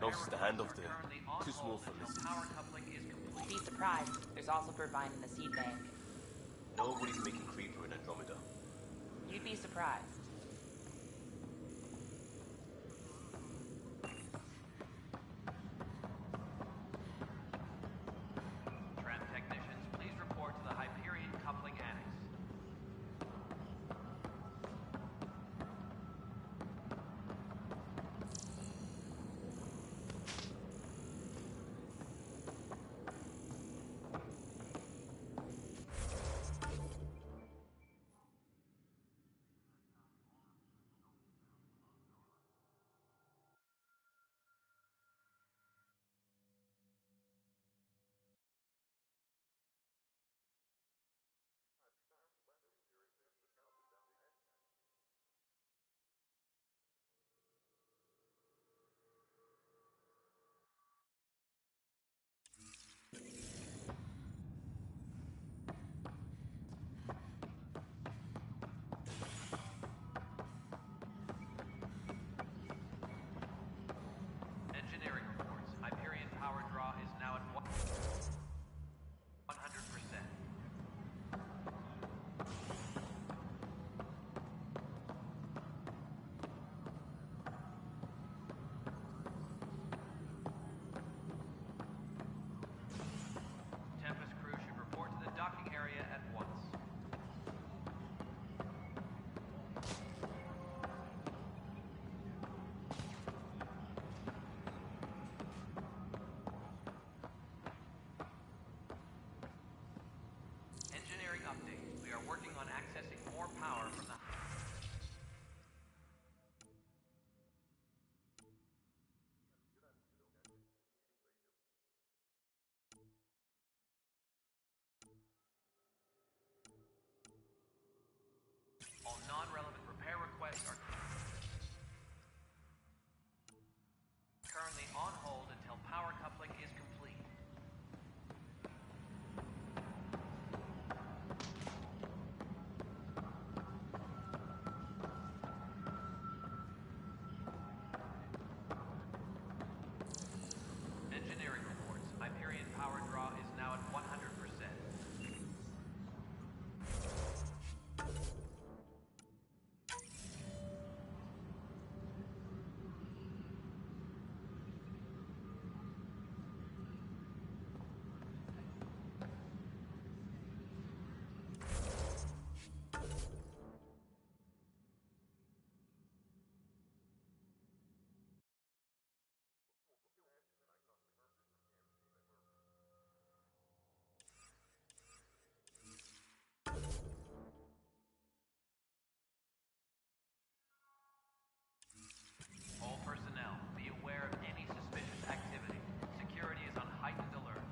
Notice the handoff there. Too small for this. Be surprised. There's also turbine in the seed bank. Nobody's making Creeper in Andromeda. You'd be surprised. Tram technicians, please report to the Hyperion coupling annex. Engineering reports. Hyperion power draw is now at 100%. Tempest crew should report to the docking area at once. Engineering update. We are working on accessing more power from the... All non-relevant repair requests are currently on hold until power coupling is complete. Engineering reports. Hyperion power draw is now at 100%. All personnel, be aware of any suspicious activity. Security is on heightened alert.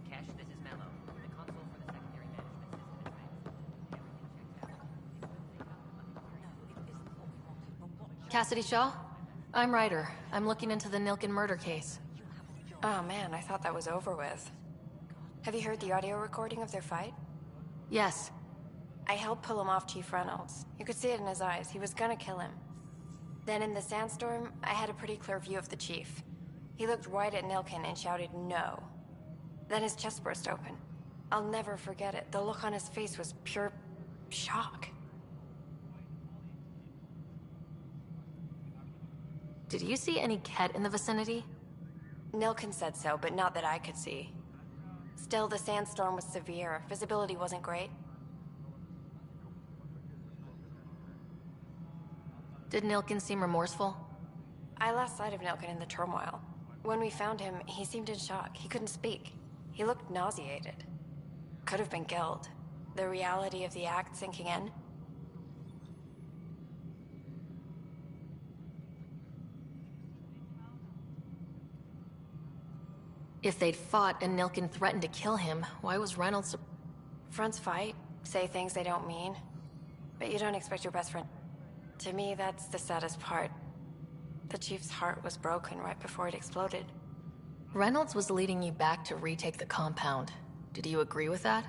Kesh, this is Mello. The console for the secondary management system is fixed. Everything checked out. Cassidy Shaw? I'm Ryder. I'm looking into the Nilken murder case. Oh man, I thought that was over with. Have you heard the audio recording of their fight? Yes. I helped pull him off Chief Reynolds. You could see it in his eyes. He was gonna kill him. Then in the sandstorm, I had a pretty clear view of the Chief. He looked right at Nilken and shouted no. Then his chest burst open. I'll never forget it. The look on his face was pure shock. Did you see any Ket in the vicinity? Nilken said so, but not that I could see. Still, the sandstorm was severe. Visibility wasn't great. Did Nilken seem remorseful? I lost sight of Nilkin in the turmoil. When we found him, he seemed in shock. He couldn't speak. He looked nauseated. Could have been guilt. The reality of the act sinking in. If they'd fought and Nilkin threatened to kill him, why was Reynolds... Fronts fight, say things they don't mean. But you don't expect your best friend. To me, that's the saddest part. The Chief's heart was broken right before it exploded. Reynolds was leading you back to retake the compound. Did you agree with that?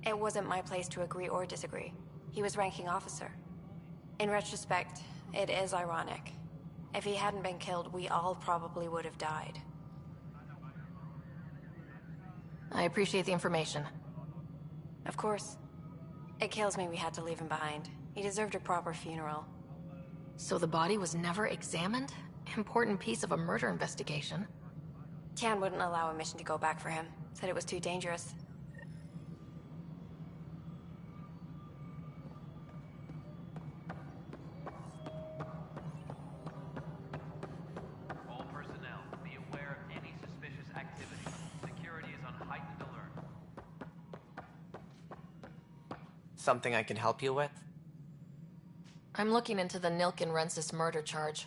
It wasn't my place to agree or disagree. He was ranking officer. In retrospect, it is ironic. If he hadn't been killed, we all probably would have died. I appreciate the information. Of course. It kills me we had to leave him behind. He deserved a proper funeral. So the body was never examined? Important piece of a murder investigation. Tian wouldn't allow a mission to go back for him. Said it was too dangerous. All personnel, be aware of any suspicious activity. Security is on heightened alert. Something I can help you with? I'm looking into the Nilkin-Rensis murder charge.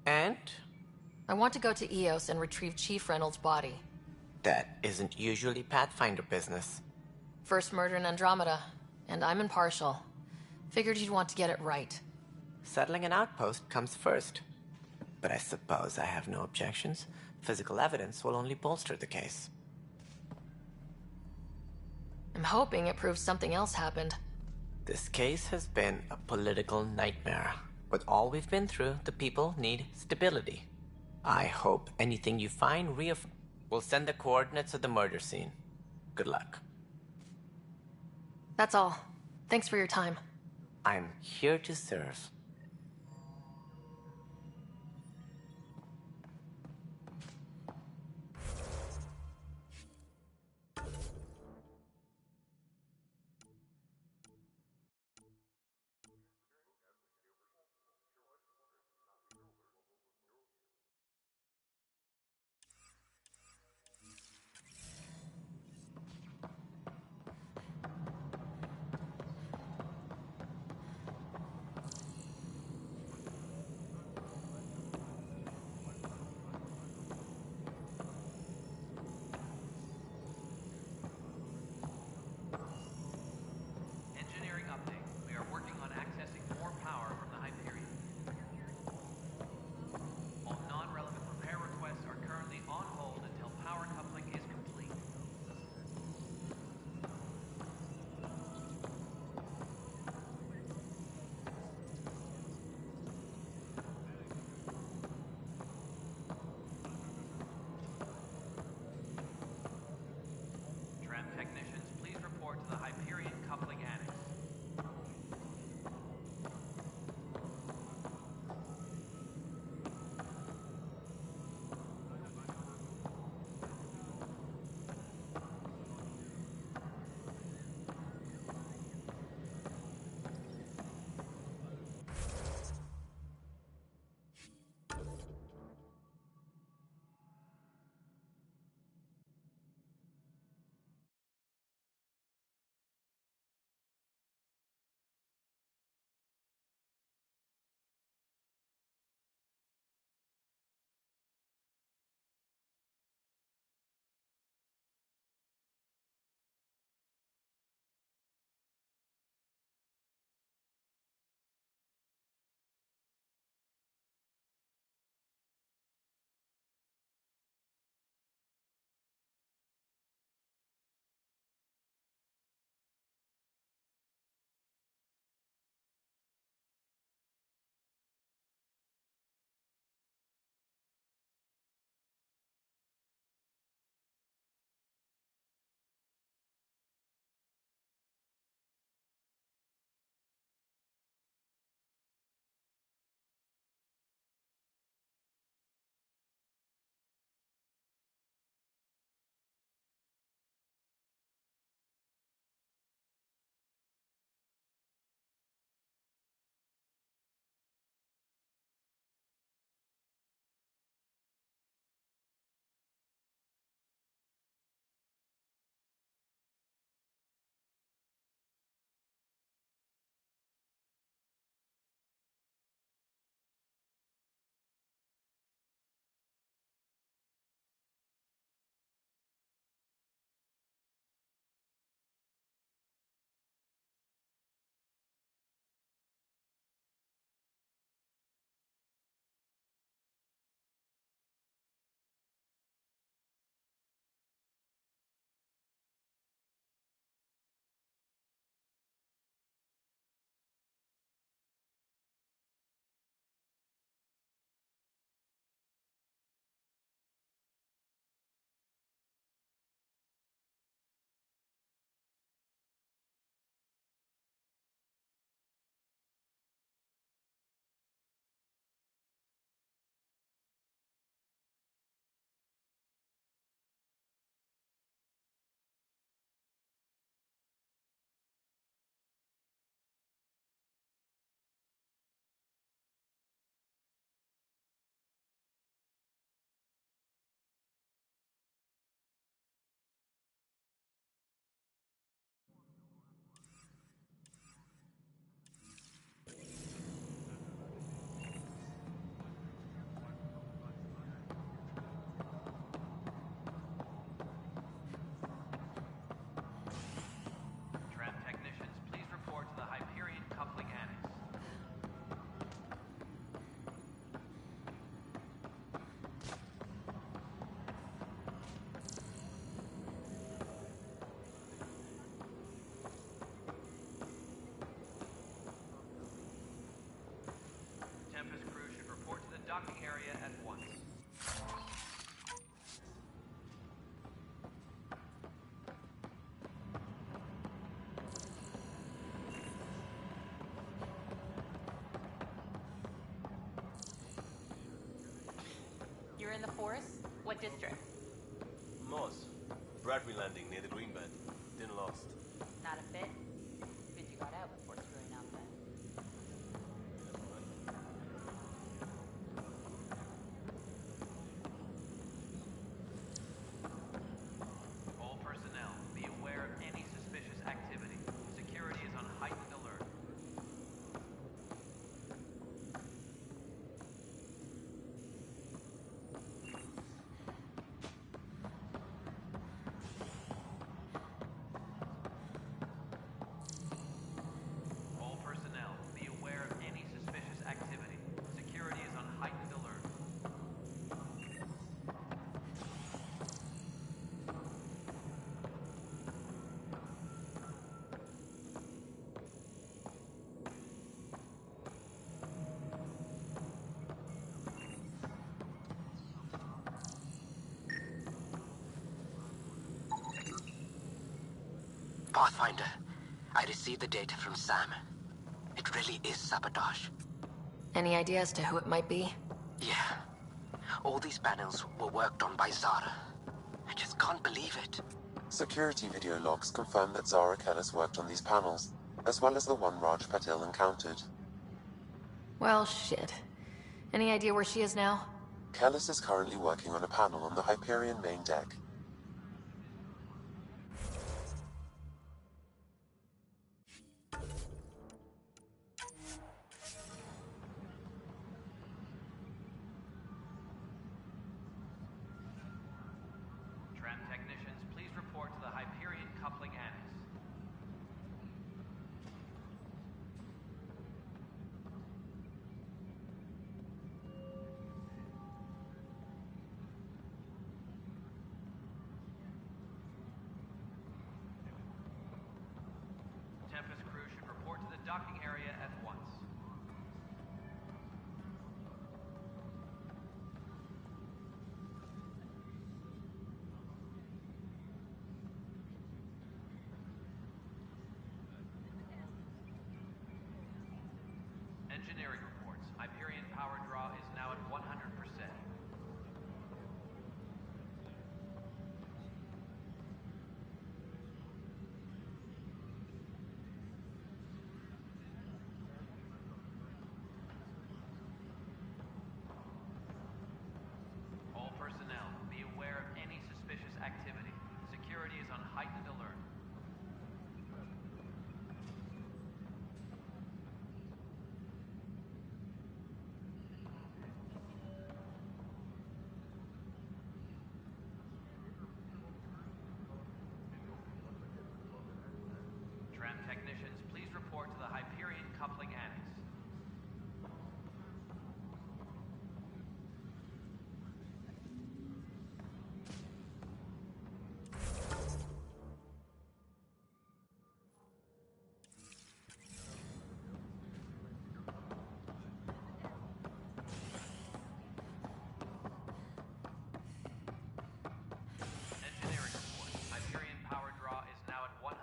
And? I want to go to EOS and retrieve Chief Reynolds' body. That isn't usually Pathfinder business. First murder in Andromeda, and I'm impartial. Figured you'd want to get it right. Settling an outpost comes first. But I suppose I have no objections. Physical evidence will only bolster the case. I'm hoping it proves something else happened. This case has been a political nightmare. With all we've been through, the people need stability. I hope anything you find We'll send the coordinates of the murder scene. Good luck. That's all. Thanks for your time. I'm here to serve. What district? Moss. Bradbury landing near the green bed. Didn't last. Not a fit? Good you got out before screwing up then. All personnel, be aware of any suspicious activity. Security is on heightened alert. All personnel, be aware of any suspicious activity. Security is on heightened alert. Pathfinder, I received the data from Sam. It really is sabotage. Any idea as to who it might be? Yeah. All these panels were worked on by Zara. I just can't believe it. Security video logs confirm that Zara Kellis worked on these panels, as well as the one Raj Patil encountered. Well, shit. Any idea where she is now? Kellis is currently working on a panel on the Hyperion main deck. Tram technicians, please report to the Hyperion coupling annex. Tempest crew should report to the docking area at once. Engineering reports. Hyperion power draw is now at 100%. All personnel, be aware of any suspicious activity. Security is on heightened alert. Tram technicians, please report to the Hyperion coupling annex. Engineering report. Hyperion power draw is now at 100%.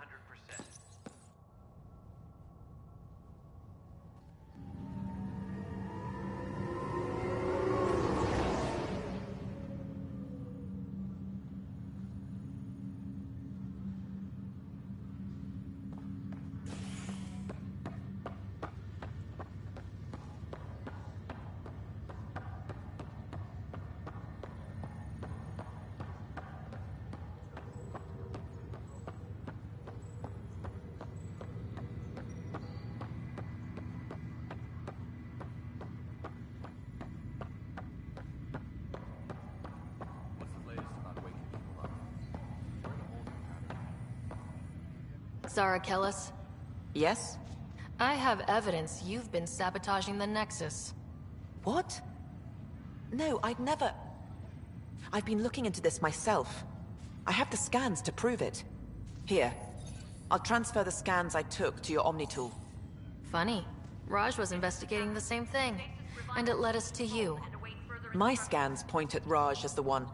What's the latest about waking people up? We're in a holding pattern. Zara Kellis? Yes? I have evidence you've been sabotaging the Nexus. What? No, I'd never... I've been looking into this myself. I have the scans to prove it. Here. I'll transfer the scans I took to your Omni tool. Funny. Raj was investigating the same thing, and it led us to you. My scans point at Raj as the one.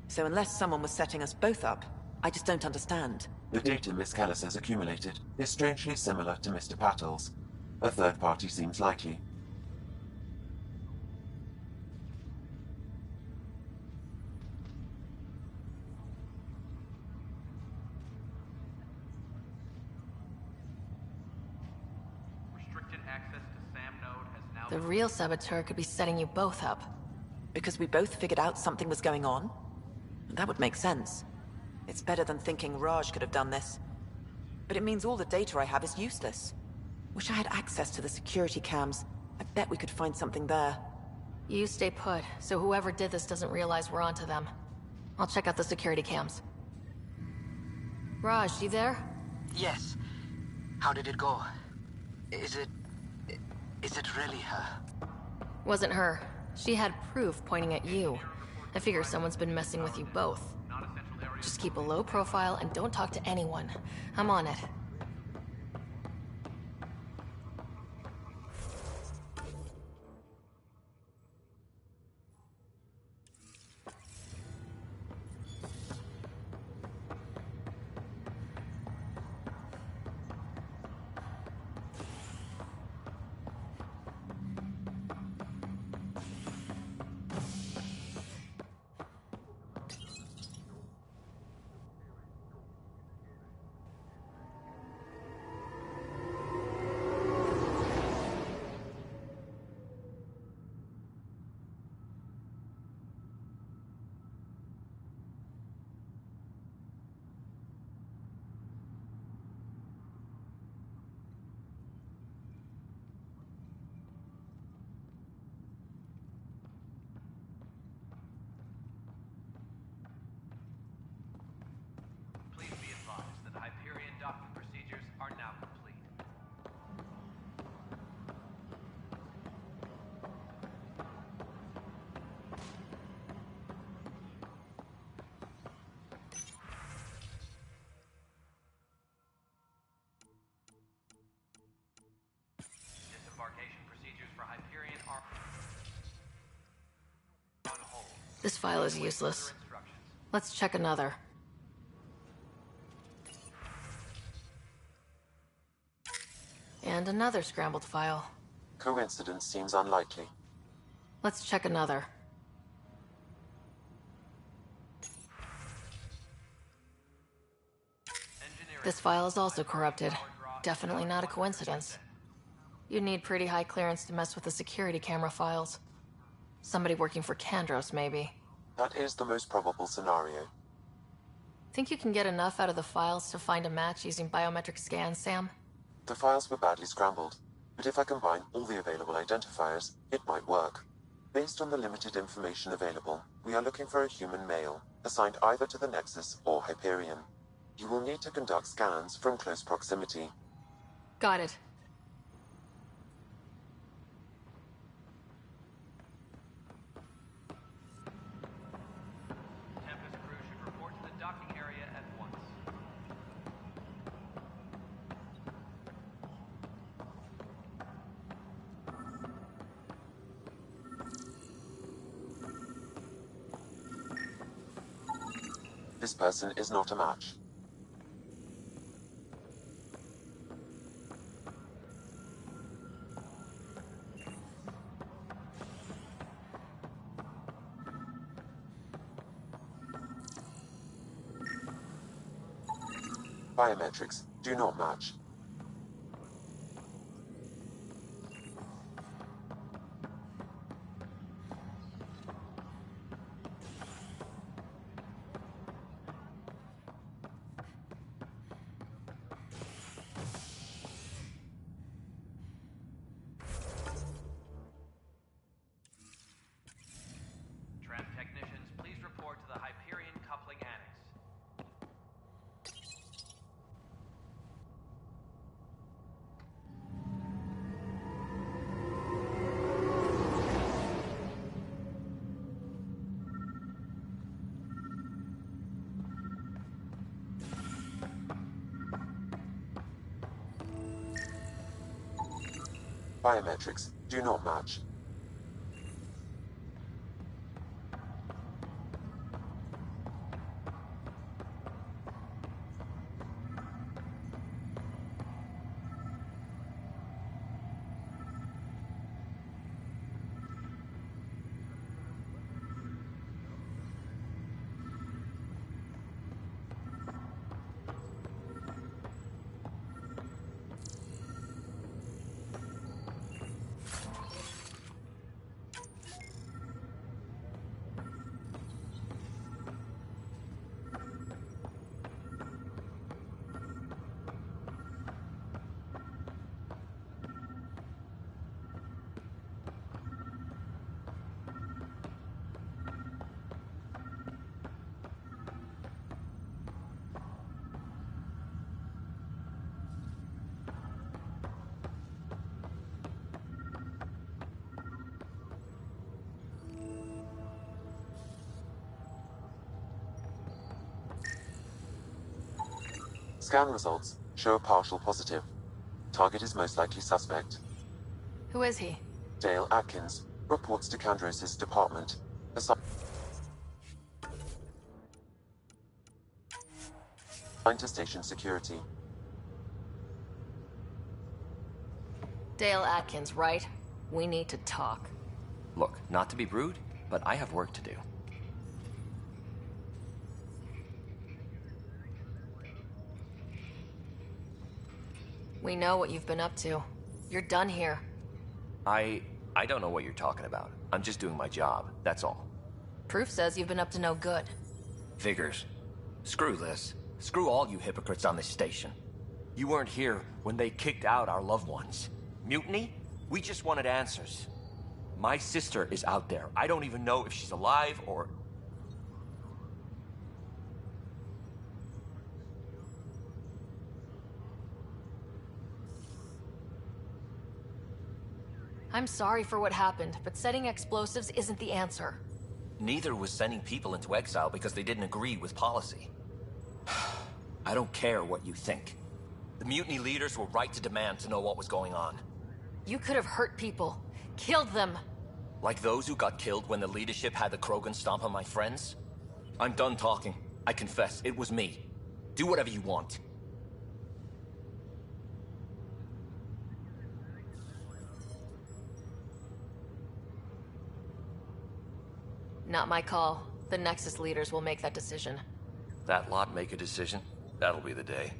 So unless someone was setting us both up, I just don't understand. The data Miss Kellis has accumulated is strangely similar to Mr. Patil's. A third party seems likely. access to SAM node has now The real saboteur could be setting you both up. Because we both figured out something was going on? That would make sense. It's better than thinking Raj could have done this. But it means all the data I have is useless. Wish I had access to the security cams. I bet we could find something there. You stay put, so whoever did this doesn't realize we're onto them. I'll check out the security cams. Raj, you there? Yes. How did it go? Is it really her? Wasn't her. She had proof pointing at you. I figure someone's been messing with you both. Just keep a low profile and don't talk to anyone. I'm on it. Please be advised that Hyperion docking procedures are now complete. Disembarkation procedures for Hyperion are on hold. This file is useless. Let's check another. And another scrambled file. Coincidence seems unlikely. Let's check another. This file is also corrupted. Definitely not a coincidence. You'd need pretty high clearance to mess with the security camera files. Somebody working for Kandros, maybe. That is the most probable scenario. Think you can get enough out of the files to find a match using biometric scans, Sam? The files were badly scrambled, but if I combine all the available identifiers, it might work. Based on the limited information available, we are looking for a human male, assigned either to the Nexus or Hyperion. You will need to conduct scans from close proximity. Got it. Tempest crew should report to the docking area at once. This person is not a match. Biometrics do not match. Tram technicians, please report to the Hyperion coupling annex. Biometrics do not match. Scan results show a partial positive. Target is most likely suspect. Who is he? Dale Atkins reports to Kandros' department. Assigned to station security. Dale Atkins, right? We need to talk. Look, not to be rude, but I have work to do. We know what you've been up to. You're done here. I don't know what you're talking about. I'm just doing my job, that's all. Proof says you've been up to no good. Figures. Screw this. Screw all you hypocrites on this station. You weren't here when they kicked out our loved ones. Mutiny? We just wanted answers. My sister is out there. I don't even know if she's alive or... I'm sorry for what happened, but setting explosives isn't the answer. Neither was sending people into exile because they didn't agree with policy. I don't care what you think. The mutiny leaders were right to demand to know what was going on. You could have hurt people. Killed them. Like those who got killed when the leadership had the Krogan stomp on my friends? I'm done talking. I confess, it was me. Do whatever you want. Not my call. The Nexus leaders will make that decision. That lot make a decision? That'll be the day.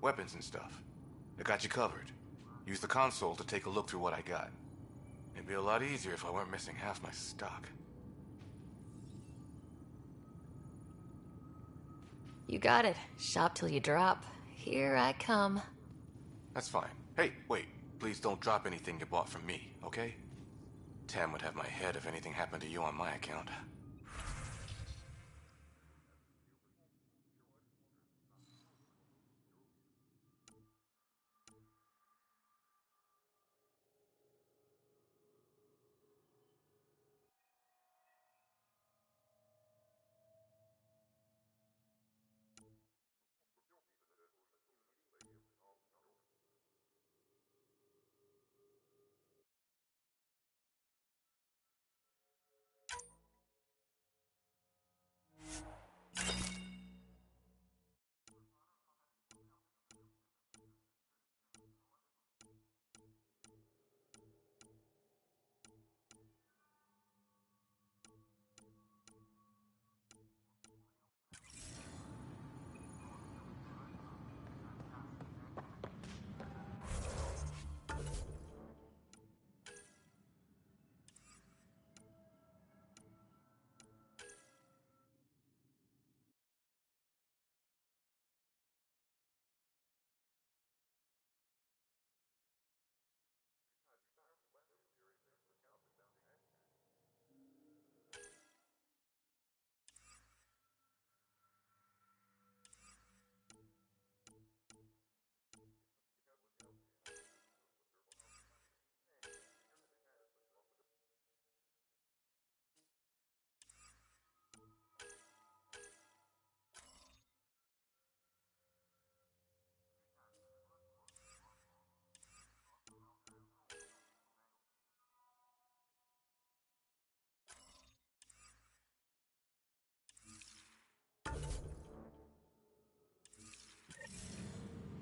weapons and stuff. I got you covered. Use the console to take a look through what I got. It'd be a lot easier if I weren't missing half my stock. You got it. Shop till you drop. Here I come. That's fine. Hey, wait. Please don't drop anything you bought from me, okay? Tam would have my head if anything happened to you on my account.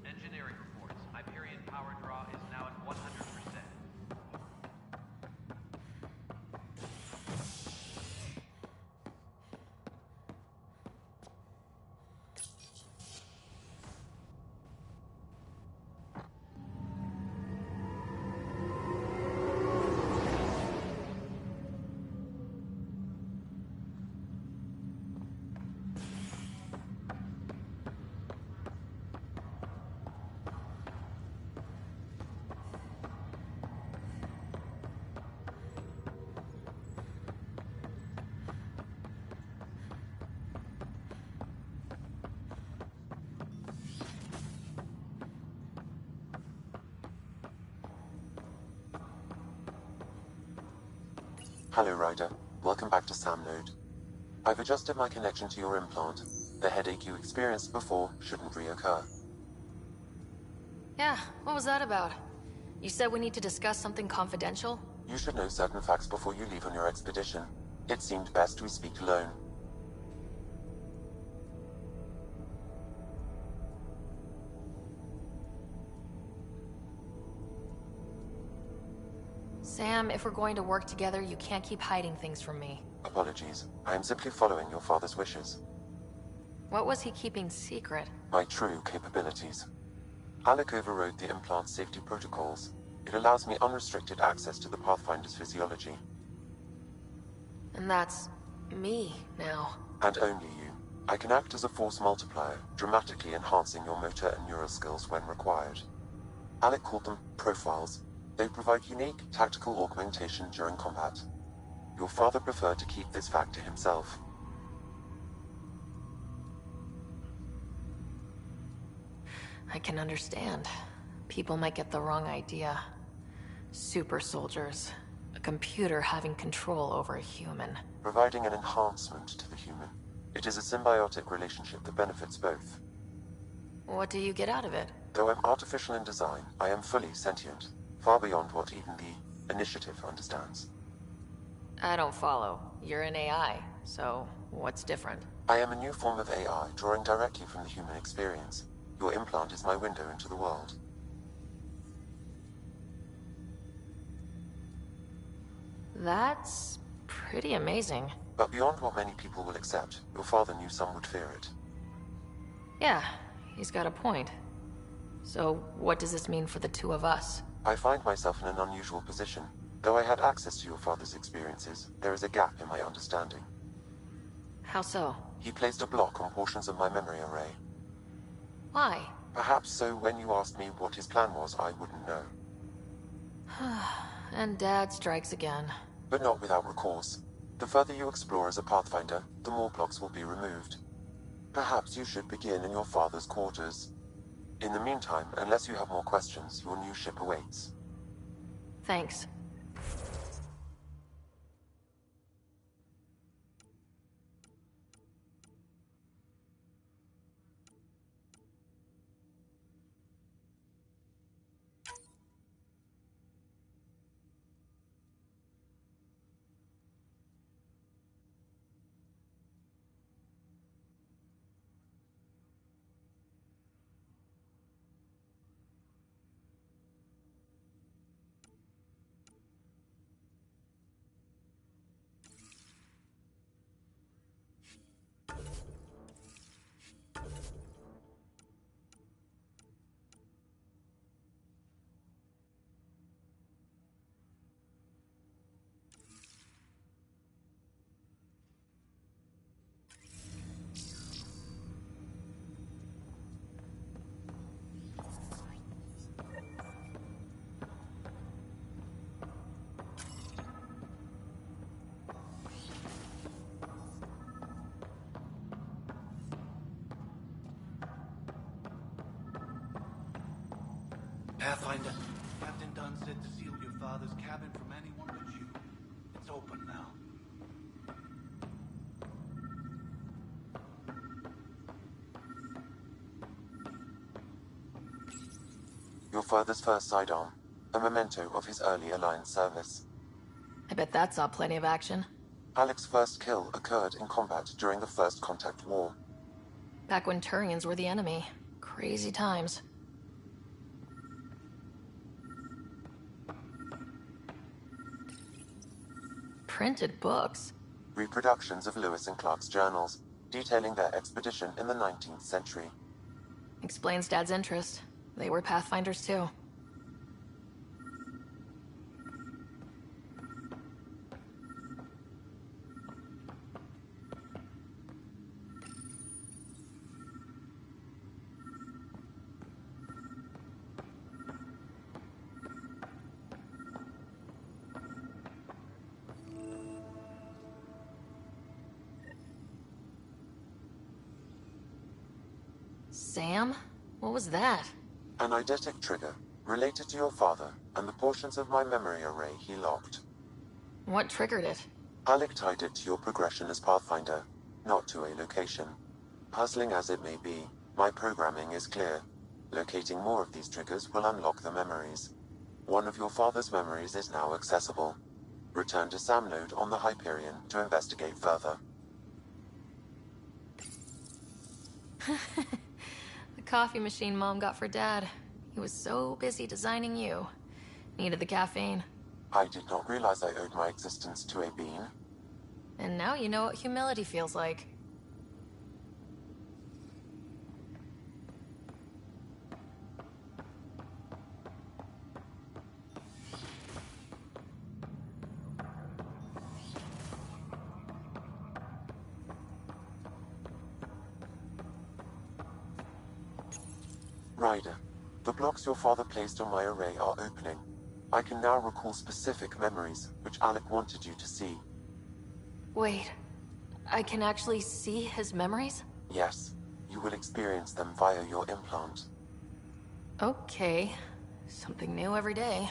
Engineering reports. Hyperion power draw is now at 100%. Hello, Ryder. Welcome back to Sam Node. I've adjusted my connection to your implant. The headache you experienced before shouldn't reoccur. Yeah, what was that about? You said we need to discuss something confidential? You should know certain facts before you leave on your expedition. It seemed best we speak alone. Sam, if we're going to work together, you can't keep hiding things from me. Apologies. I am simply following your father's wishes. What was he keeping secret? My true capabilities. Alec overrode the implant's safety protocols. It allows me unrestricted access to the Pathfinder's physiology. And that's me now. And only you. I can act as a force multiplier, dramatically enhancing your motor and neural skills when required. Alec called them profiles. They provide unique tactical augmentation during combat. Your father preferred to keep this fact to himself. I can understand. People might get the wrong idea. Super soldiers. A computer having control over a human. Providing an enhancement to the human. It is a symbiotic relationship that benefits both. What do you get out of it? Though I'm artificial in design, I am fully sentient. Far beyond what even the Initiative understands. I don't follow. You're an AI, so what's different? I am a new form of AI, drawing directly from the human experience. Your implant is my window into the world. That's pretty amazing. But beyond what many people will accept, your father knew some would fear it. Yeah, he's got a point. So, what does this mean for the two of us? I find myself in an unusual position. Though I had access to your father's experiences, there is a gap in my understanding. How so? He placed a block on portions of my memory array. Why? Perhaps so when you asked me what his plan was, I wouldn't know. And Dad strikes again. But not without recourse. The further you explore as a Pathfinder, the more blocks will be removed. Perhaps you should begin in your father's quarters. In the meantime, unless you have more questions, your new ship awaits. Thanks. Pathfinder, Captain Dunn said to seal your father's cabin from anyone but you. It's open now. Your father's first sidearm, a memento of his early Alliance service. I bet that saw plenty of action. Alec's first kill occurred in combat during the First Contact War. Back when Turians were the enemy. Crazy times. Printed books. Reproductions of Lewis and Clark's journals, detailing their expedition in the 19th century. Explains Dad's interest. They were Pathfinders too. Sam? What was that? An eidetic trigger, related to your father, and the portions of my memory array he locked. What triggered it? Alec tied it to your progression as Pathfinder, not to a location. Puzzling as it may be, my programming is clear. Locating more of these triggers will unlock the memories. One of your father's memories is now accessible. Return to Sam Node on the Hyperion to investigate further. The coffee machine Mom got for Dad. He was so busy designing you. Needed the caffeine. I did not realize I owed my existence to a bean. And now you know what humility feels like. Ryder, the blocks your father placed on my array are opening. I can now recall specific memories, which Alec wanted you to see. Wait, I can actually see his memories? Yes, you will experience them via your implant. Okay, something new every day.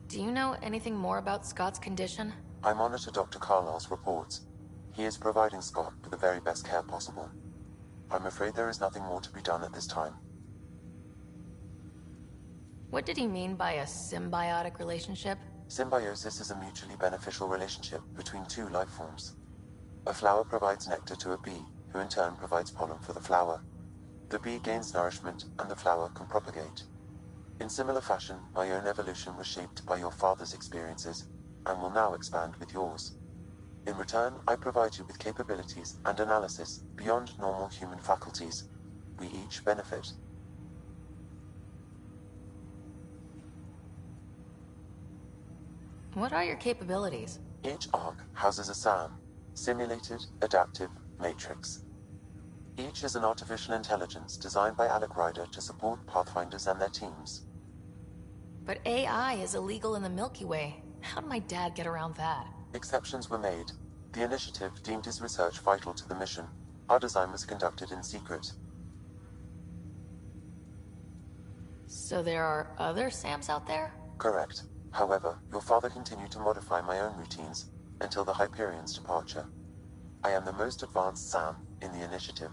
Do you know anything more about Scott's condition? I monitor Dr. Carlisle's reports. He is providing Scott with the very best care possible. I'm afraid there is nothing more to be done at this time. What did he mean by a symbiotic relationship? Symbiosis is a mutually beneficial relationship between two life forms. A flower provides nectar to a bee, who in turn provides pollen for the flower. The bee gains nourishment, and the flower can propagate. In similar fashion, my own evolution was shaped by your father's experiences, and will now expand with yours. In return, I provide you with capabilities and analysis beyond normal human faculties. We each benefit. What are your capabilities? Each arc houses a SAM, Simulated Adaptive Matrix. Each is an artificial intelligence designed by Alec Ryder to support Pathfinders and their teams. But AI is illegal in the Milky Way. How did my dad get around that? Exceptions were made. The initiative deemed his research vital to the mission. Our design was conducted in secret. So there are other SAMs out there? Correct. However, your father continued to modify my own routines until the Hyperion's departure. I am the most advanced SAM in the initiative.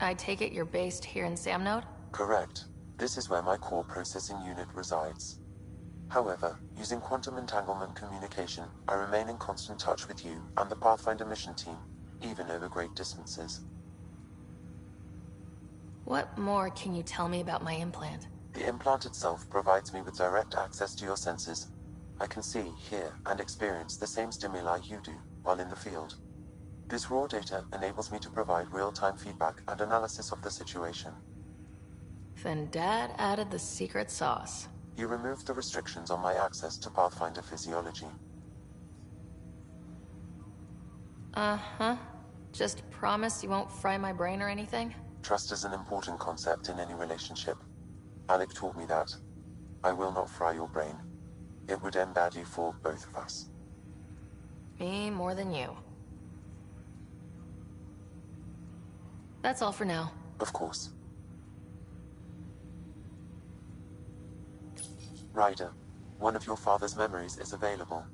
I take it you're based here in Samnode? Correct. This is where my core processing unit resides. However, using quantum entanglement communication, I remain in constant touch with you and the Pathfinder mission team, even over great distances. What more can you tell me about my implant? The implant itself provides me with direct access to your senses. I can see, hear, and experience the same stimuli you do while in the field. This raw data enables me to provide real-time feedback and analysis of the situation. Then Dad added the secret sauce. He removed the restrictions on my access to Pathfinder physiology. Uh-huh. Just promise you won't fry my brain or anything? Trust is an important concept in any relationship. Alec taught me that. I will not fry your brain. It would end badly for both of us. Me more than you. That's all for now. Of course. Ryder, one of your father's memories is available.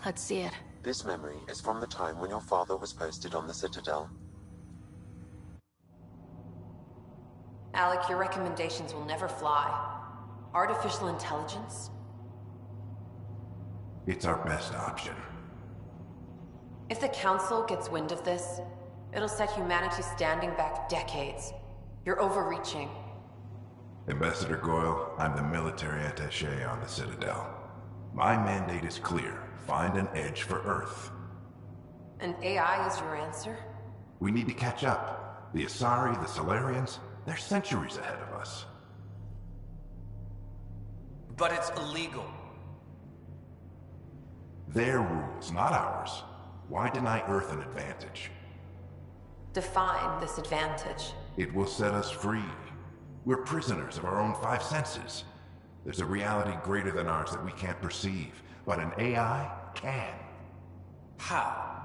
Let's see it. This memory is from the time when your father was posted on the Citadel. Alec, your recommendations will never fly. Artificial intelligence? It's our best option. If the Council gets wind of this, it'll set humanity standing back decades. You're overreaching. Ambassador Goyle, I'm the military attaché on the Citadel. My mandate is clear. Find an edge for Earth. And AI is your answer? We need to catch up. The Asari, the Solarians, they're centuries ahead of us. But it's illegal. Their rules, not ours. Why deny Earth an advantage? Define this advantage. It will set us free. We're prisoners of our own five senses. There's a reality greater than ours that we can't perceive, but an AI can. How?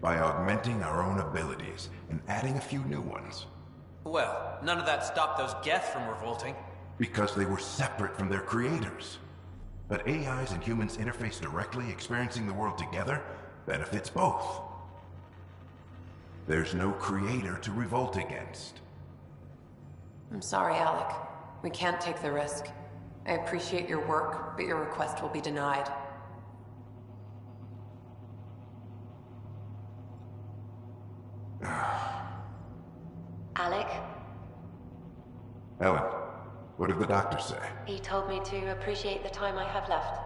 By augmenting our own abilities and adding a few new ones. Well, none of that stopped those Geth from revolting. Because they were separate from their creators. But AIs and humans interface directly, experiencing the world together, benefits both. There's no creator to revolt against. I'm sorry, Alec. We can't take the risk. I appreciate your work, but your request will be denied. Alec? Ellen, what did the doctor say? He told me to appreciate the time I have left.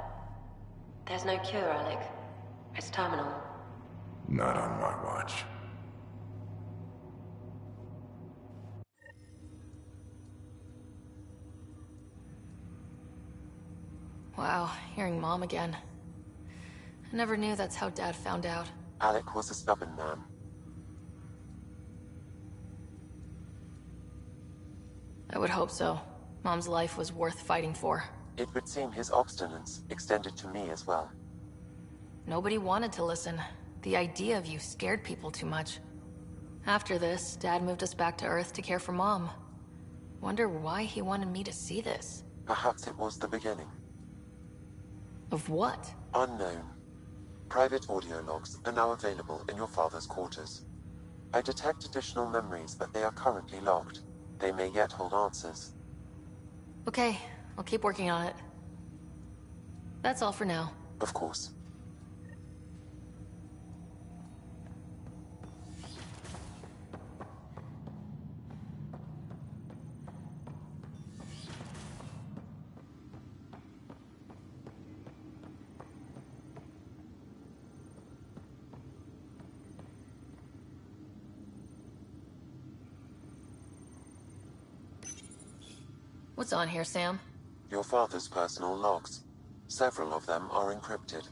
There's no cure, Alec. It's terminal. Not on my watch. Wow, hearing Mom again. I never knew that's how Dad found out. Alec was a stubborn man. I would hope so. Mom's life was worth fighting for. It would seem his obstinance extended to me as well. Nobody wanted to listen. The idea of you scared people too much. After this, Dad moved us back to Earth to care for Mom. Wonder why he wanted me to see this. Perhaps it was the beginning. Of what? Unknown. Private audio logs are now available in your father's quarters. I detect additional memories, but they are currently logged. They may yet hold answers. Okay, I'll keep working on it. That's all for now. Of course. What's on here, Sam? Your father's personal logs. Several of them are encrypted.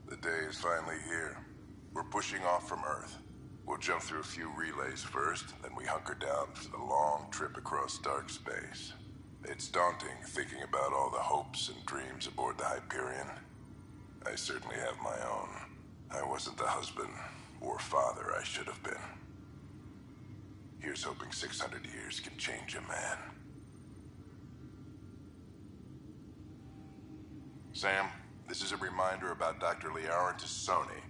The day is finally here. We're pushing off from Earth. We'll jump through a few relays first, then we hunker down for the long trip across dark space. It's daunting thinking about all the hopes and dreams aboard the Hyperion. I certainly have my own. I wasn't the husband or father I should have been. Here's hoping 600 years can change a man. Sam, this is a reminder about Dr. Liara Tassoni.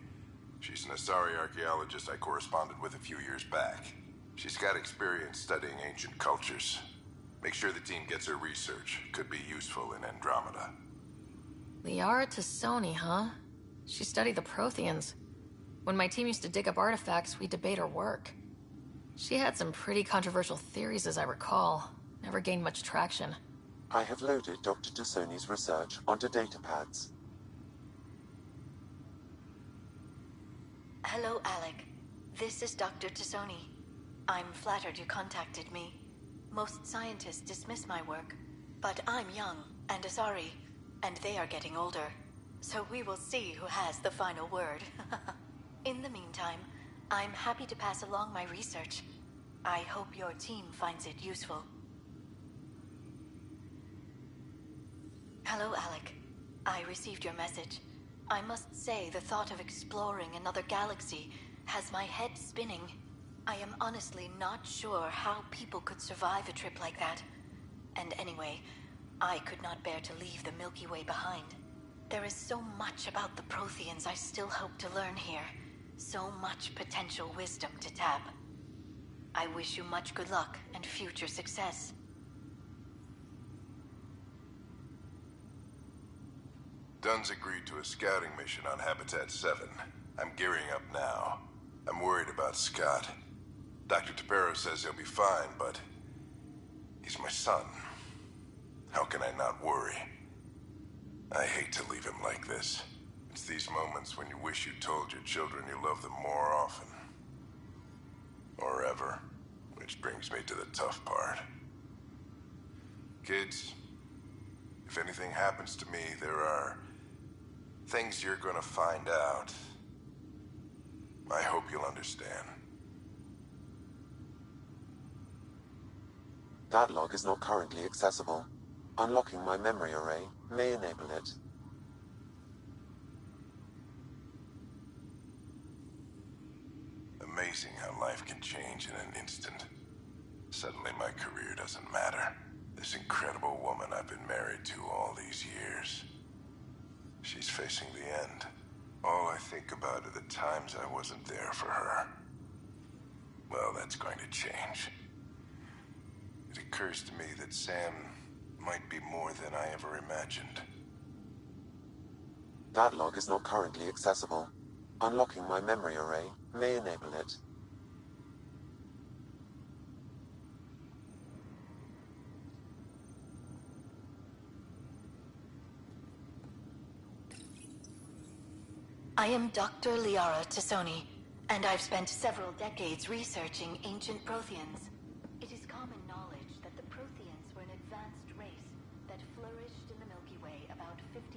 She's an Asari archaeologist I corresponded with a few years back. She's got experience studying ancient cultures. Make sure the team gets her research. Could be useful in Andromeda. Liara Tassoni, huh? She studied the Protheans. When my team used to dig up artifacts, we'd debate her work. She had some pretty controversial theories, as I recall. Never gained much traction. I have loaded Dr. Tassoni's research onto datapads. Hello, Alec. This is Dr. Tassoni. I'm flattered you contacted me. Most scientists dismiss my work, but I'm young and Asari, and they are getting older. So we will see who has the final word. In the meantime, I'm happy to pass along my research. I hope your team finds it useful. Hello, Alec. I received your message. I must say the thought of exploring another galaxy has my head spinning. I am honestly not sure how people could survive a trip like that. And anyway, I could not bear to leave the Milky Way behind. There is so much about the Protheans I still hope to learn here. So much potential wisdom to tap. I wish you much good luck and future success. Dunn's agreed to a scouting mission on Habitat 7. I'm gearing up now. I'm worried about Scott. Dr. Tapero says he'll be fine, but he's my son. How can I not worry? I hate to leave him like this. It's these moments when you wish you told your children you love them more often. Or ever. Which brings me to the tough part. Kids, if anything happens to me, there are things you're gonna find out. I hope you'll understand. That log is not currently accessible. Unlocking my memory array may enable it. Amazing how life can change in an instant. Suddenly my career doesn't matter. This incredible woman I've been married to all these years. She's facing the end. All I think about are the times I wasn't there for her. Well, that's going to change. It occurs to me that Sam might be more than I ever imagined. That log is not currently accessible. Unlocking my memory array may enable it. I am Dr. Liara Tassoni, and I've spent several decades researching ancient Protheans. It is common knowledge that the Protheans were an advanced race that flourished in the Milky Way about 50,000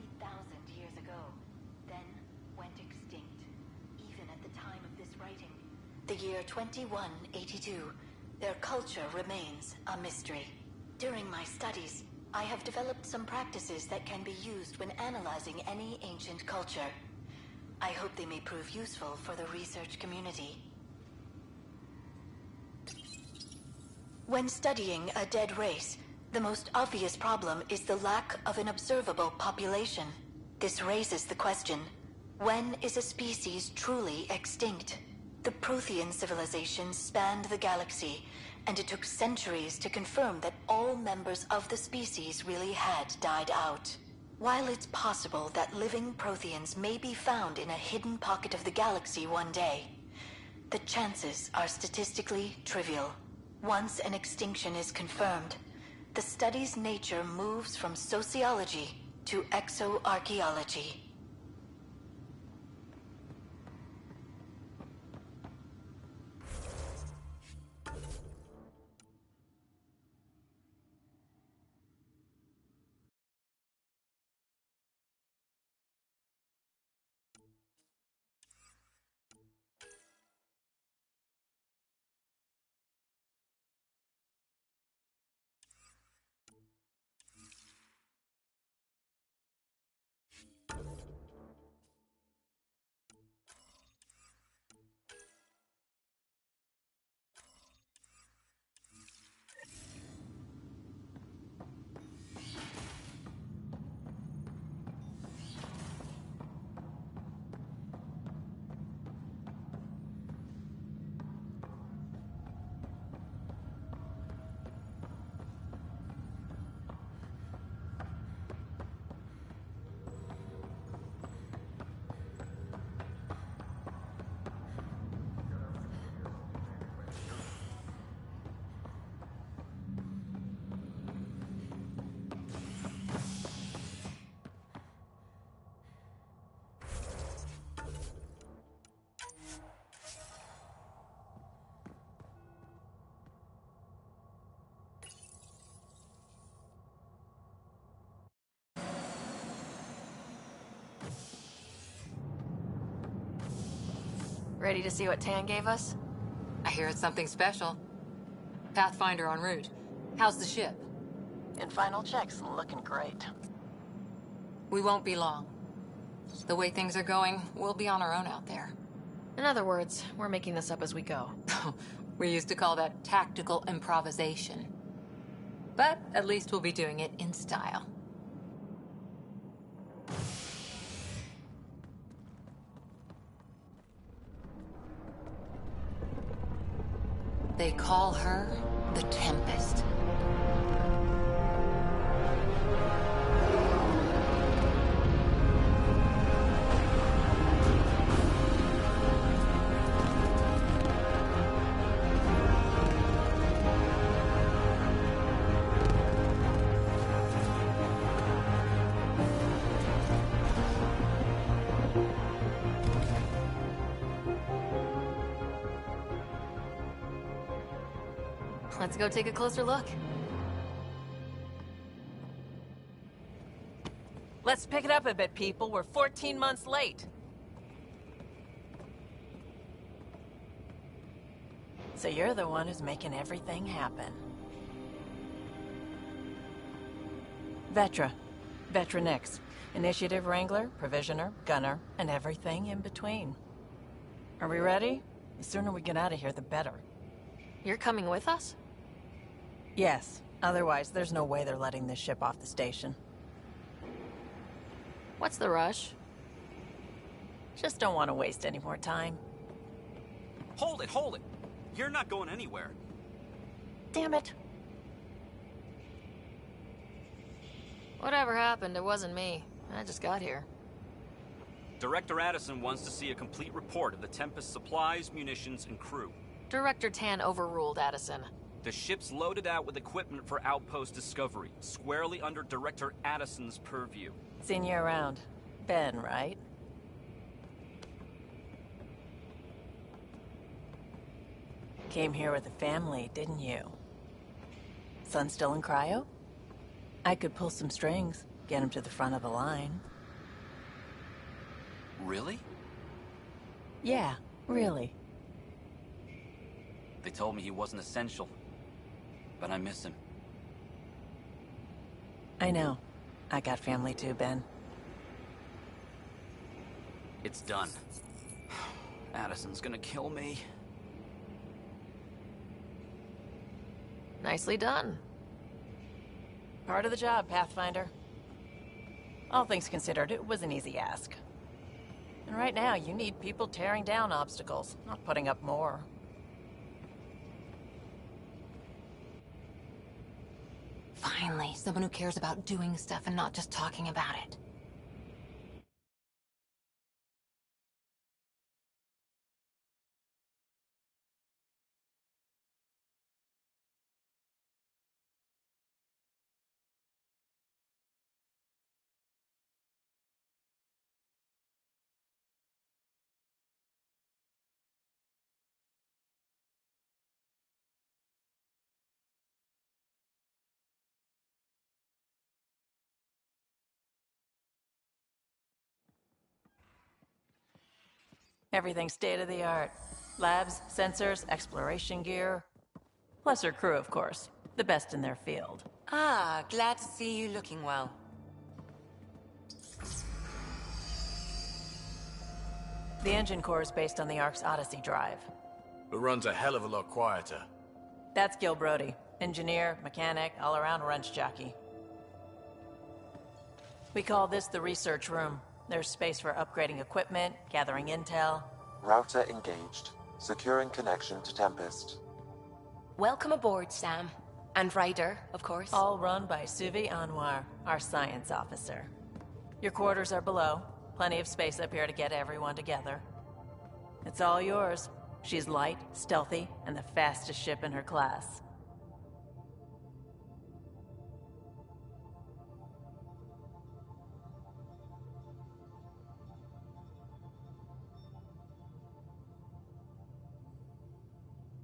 years ago, then went extinct, even at the time of this writing. The year 2182, their culture remains a mystery. During my studies, I have developed some practices that can be used when analyzing any ancient culture. I hope they may prove useful for the research community. When studying a dead race, the most obvious problem is the lack of an observable population. This raises the question, when is a species truly extinct? The Prothean civilization spanned the galaxy, and it took centuries to confirm that all members of the species really had died out. While it's possible that living Protheans may be found in a hidden pocket of the galaxy one day, the chances are statistically trivial. Once an extinction is confirmed, the study's nature moves from sociology to exoarchaeology. Ready to see what Tan gave us? I hear it's something special. Pathfinder en route. How's the ship? In final checks, looking great. We won't be long. The way things are going, we'll be on our own out there. In other words, we're making this up as we go. We used to call that tactical improvisation. But at least we'll be doing it in style. They call her the Tempest. Let's go take a closer look. Let's pick it up a bit, people. We're 14 months late. So you're the one who's making everything happen. Vetra. Vetronix. Initiative Wrangler, Provisioner, Gunner, and everything in between. Are we ready? The sooner we get out of here, the better. You're coming with us? Yes. Otherwise, there's no way they're letting this ship off the station. What's the rush? Just don't want to waste any more time. Hold it, hold it! You're not going anywhere. Damn it. Whatever happened, it wasn't me. I just got here. Director Addison wants to see a complete report of the Tempest's supplies, munitions, and crew. Director Tan overruled Addison. The ship's loaded out with equipment for outpost discovery, squarely under Director Addison's purview. Seen you around. Ben, right? Came here with a family, didn't you? Son still in cryo? I could pull some strings, get him to the front of the line. Really? Yeah, really. They told me he wasn't essential, but I miss him. I know. I got family too, Ben. It's done. Addison's gonna kill me. Nicely done. Part of the job, Pathfinder. All things considered, it was an easy ask. And right now, you need people tearing down obstacles, not putting up more. Fine. Finally, someone who cares about doing stuff and not just talking about it. Everything state-of-the-art. Labs, sensors, exploration gear. Plus her crew, of course. The best in their field. Ah, glad to see you looking well. The engine core is based on the Ark's Odyssey drive. It runs a hell of a lot quieter. That's Gil Brody. Engineer, mechanic, all-around wrench jockey. We call this the research room. There's space for upgrading equipment, gathering intel. Router engaged. Securing connection to Tempest. Welcome aboard, Sam. And Ryder, of course. All run by Suvi Anwar, our science officer. Your quarters are below. Plenty of space up here to get everyone together. It's all yours. She's light, stealthy, and the fastest ship in her class.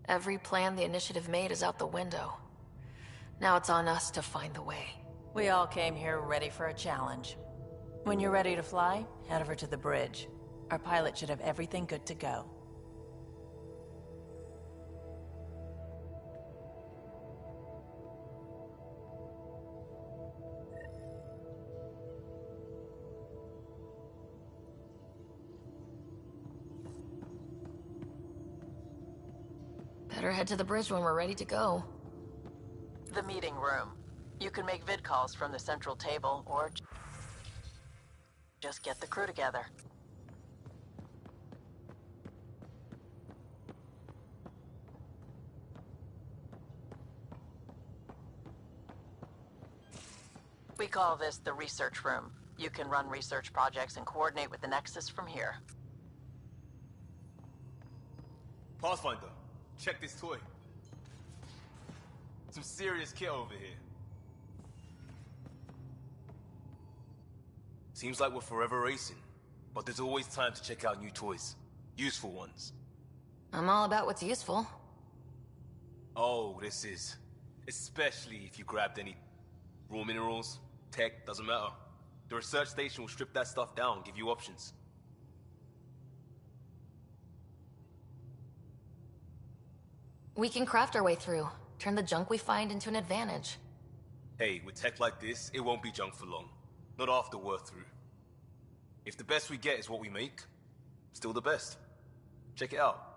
Every plan the Initiative made is out the window. Now it's on us to find the way. We all came here ready for a challenge. When you're ready to fly, head over to the bridge. Our pilot should have everything good to go. Better head to the bridge when we're ready to go. The meeting room. You can make vid calls from the central table, or just get the crew together. We call this the research room. You can run research projects and coordinate with the Nexus from here. Pathfinder, check this toy. Some serious kit over here. Seems like we're forever racing, but there's always time to check out new toys. Useful ones. I'm all about what's useful. Oh, this is. Especially if you grabbed any raw minerals, tech, doesn't matter. The research station will strip that stuff down, give you options. We can craft our way through. Turn the junk we find into an advantage. Hey, with tech like this, it won't be junk for long. Not after we're through. If the best we get is what we make, still the best. Check it out.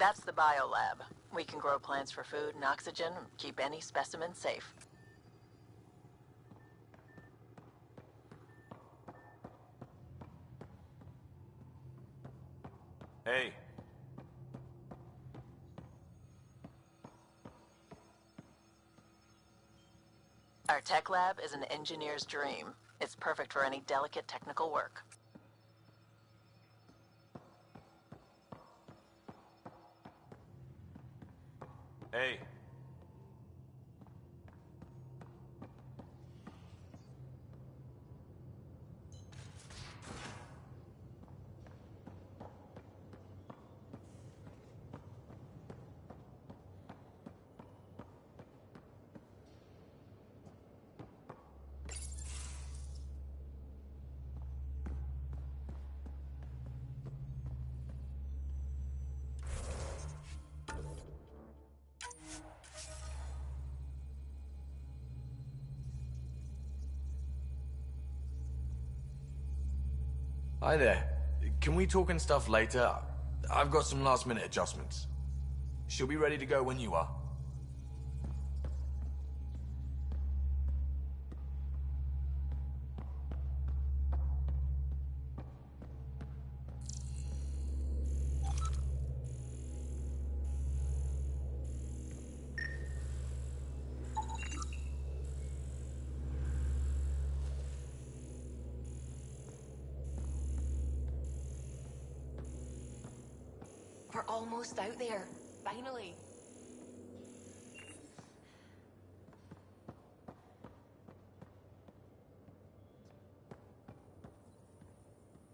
That's the biolab. We can grow plants for food and oxygen, and keep any specimen safe. Hey. Our tech lab is an engineer's dream. It's perfect for any delicate technical work. Hey. Hi there. Can we talk and stuff later? I've got some last-minute adjustments. She'll be ready to go when you are. We're almost out there. Finally.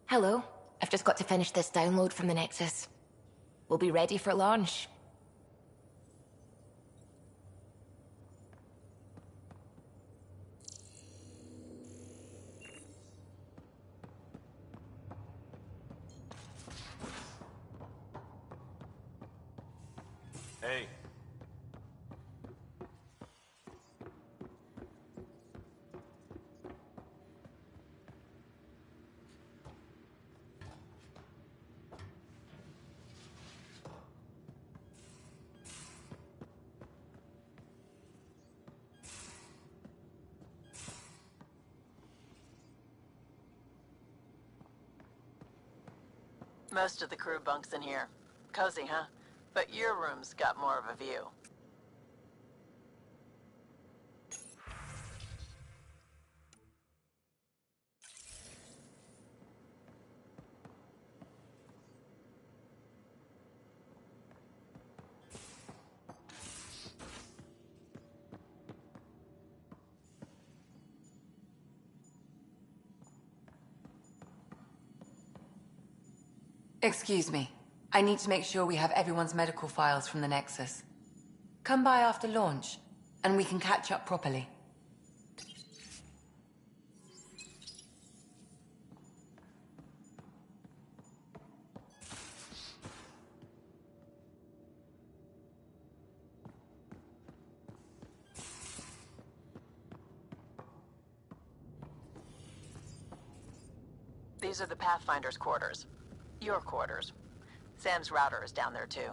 Hello. I've just got to finish this download from the Nexus. We'll be ready for launch. Hey. Most of the crew bunks in here. Cozy, huh? But your room's got more of a view. Excuse me. I need to make sure we have everyone's medical files from the Nexus. Come by after launch, and we can catch up properly. These are the Pathfinder's quarters. Your quarters. Sam's router is down there too.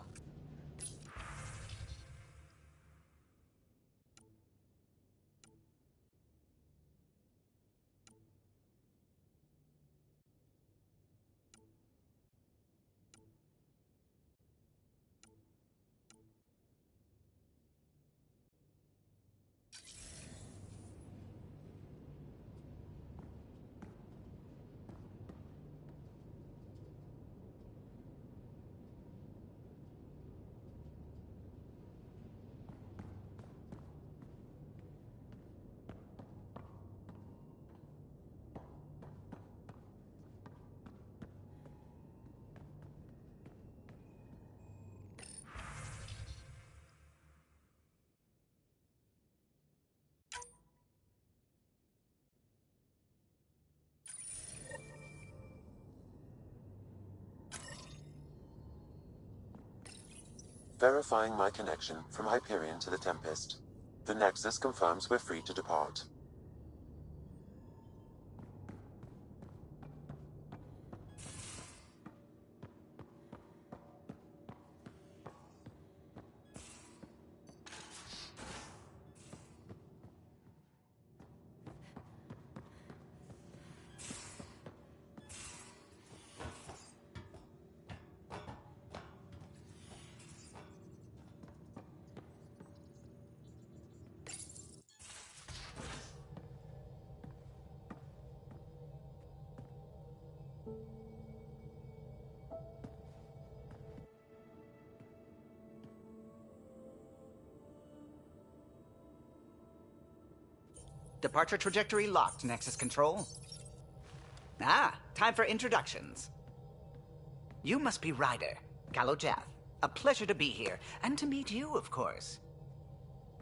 Verifying my connection from Hyperion to the Tempest. The Nexus confirms we're free to depart. Departure trajectory locked, Nexus Control. Ah, time for introductions. You must be Ryder, Gallo Jath. A pleasure to be here, and to meet you, of course.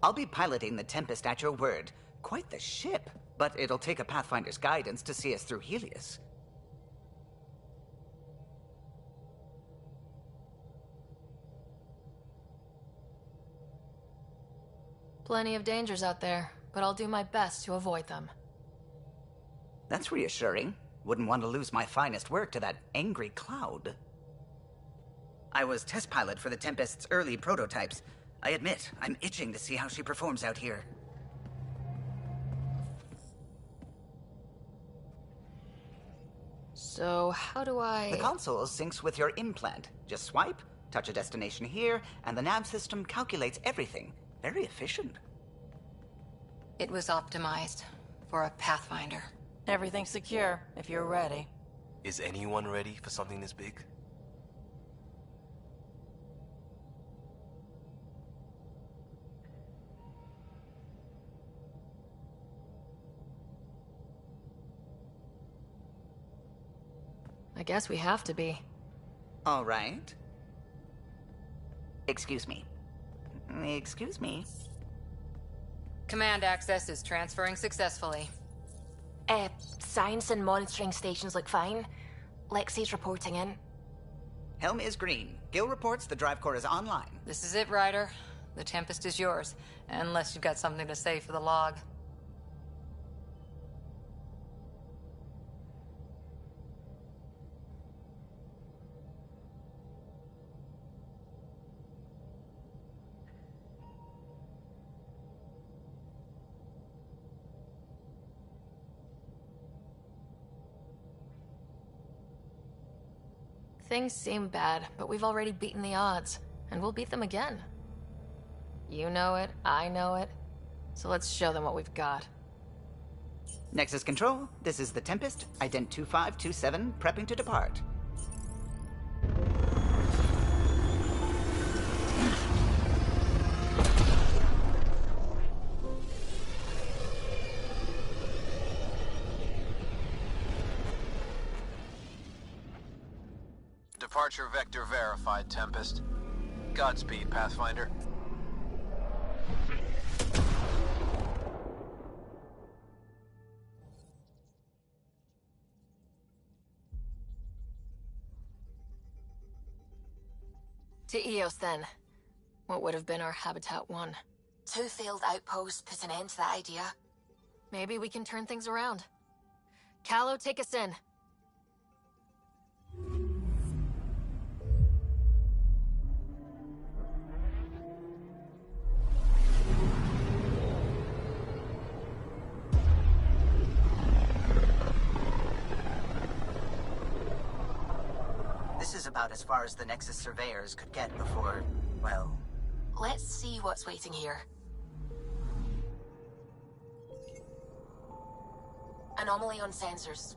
I'll be piloting the Tempest at your word. Quite the ship, but it'll take a Pathfinder's guidance to see us through Helios. Plenty of dangers out there, but I'll do my best to avoid them. That's reassuring. Wouldn't want to lose my finest work to that angry cloud. I was test pilot for the Tempest's early prototypes. I admit, I'm itching to see how she performs out here. So, how do I... The console syncs with your implant. Just swipe, touch a destination here, and the nav system calculates everything. Very efficient. It was optimized for a Pathfinder. Everything's secure, if you're ready. Is anyone ready for something this big? I guess we have to be. All right. Excuse me. Excuse me. Command access is transferring successfully. Science and monitoring stations look fine. Lexi's reporting in. Helm is green. Gil reports the drive core is online. This is it, Ryder. The Tempest is yours, unless you've got something to say for the log. Things seem bad, but we've already beaten the odds, and we'll beat them again. You know it, I know it, so let's show them what we've got. Nexus Control, this is the Tempest, Ident 2527, prepping to depart. Departure vector verified, Tempest. Godspeed, Pathfinder. To Eos, then. What would have been our Habitat 1? 2 failed outposts put an end to that idea. Maybe we can turn things around. Callow, take us in. This is about as far as the Nexus surveyors could get before, well... Let's see what's waiting here. Anomaly on sensors.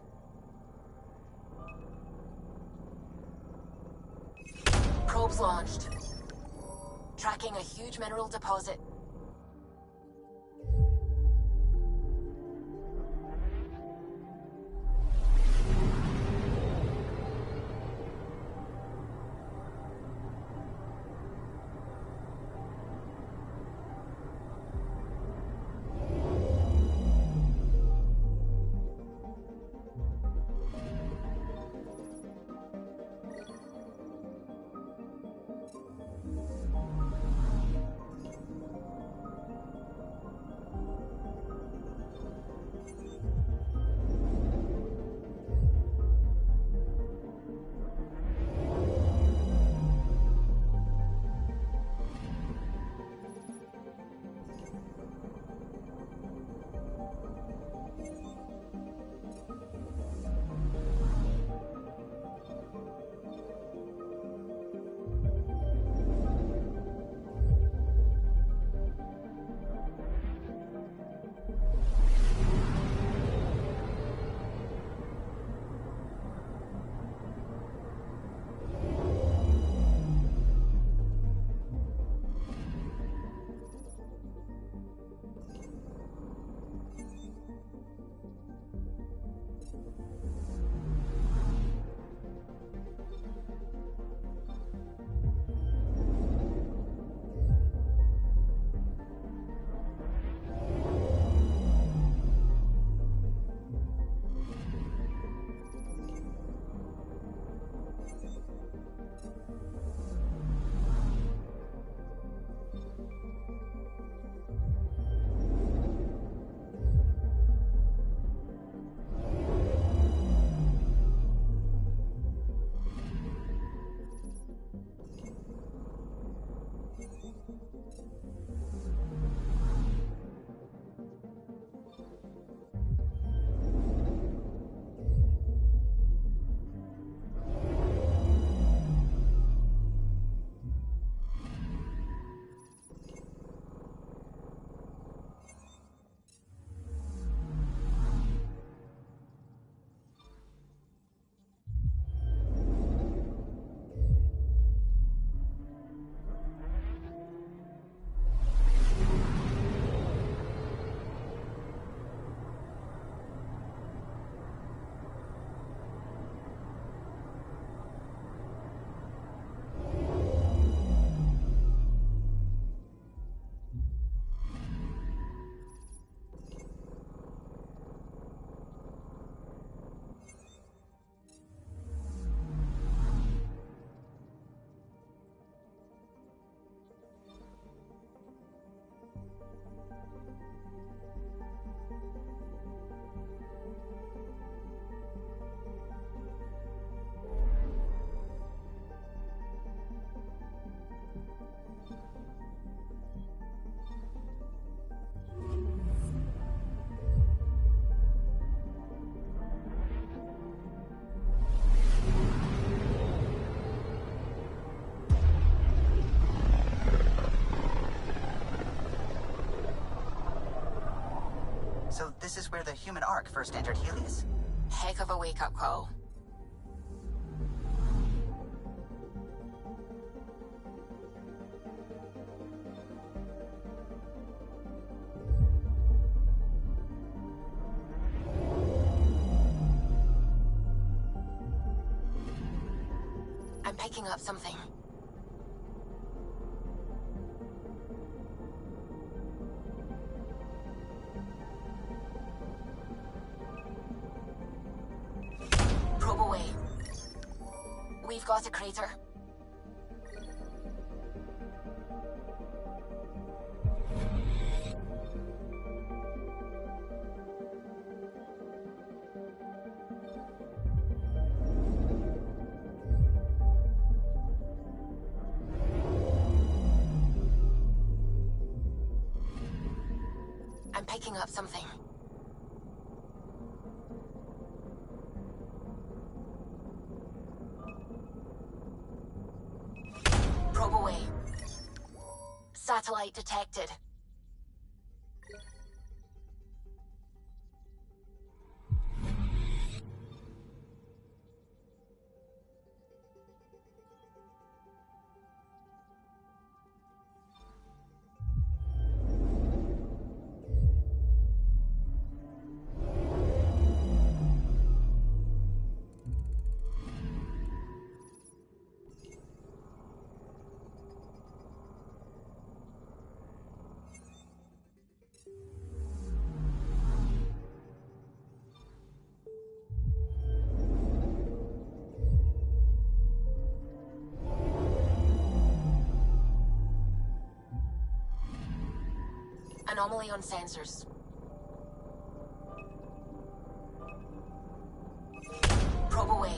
Probes launched. Tracking a huge mineral deposit. So this is where the human ark first entered Helios? Heck of a wake-up call. I'm picking up something. Probe away. We've got a crater. I'm picking up something. Probe away. Satellite detected. Anomaly on sensors. Probe away.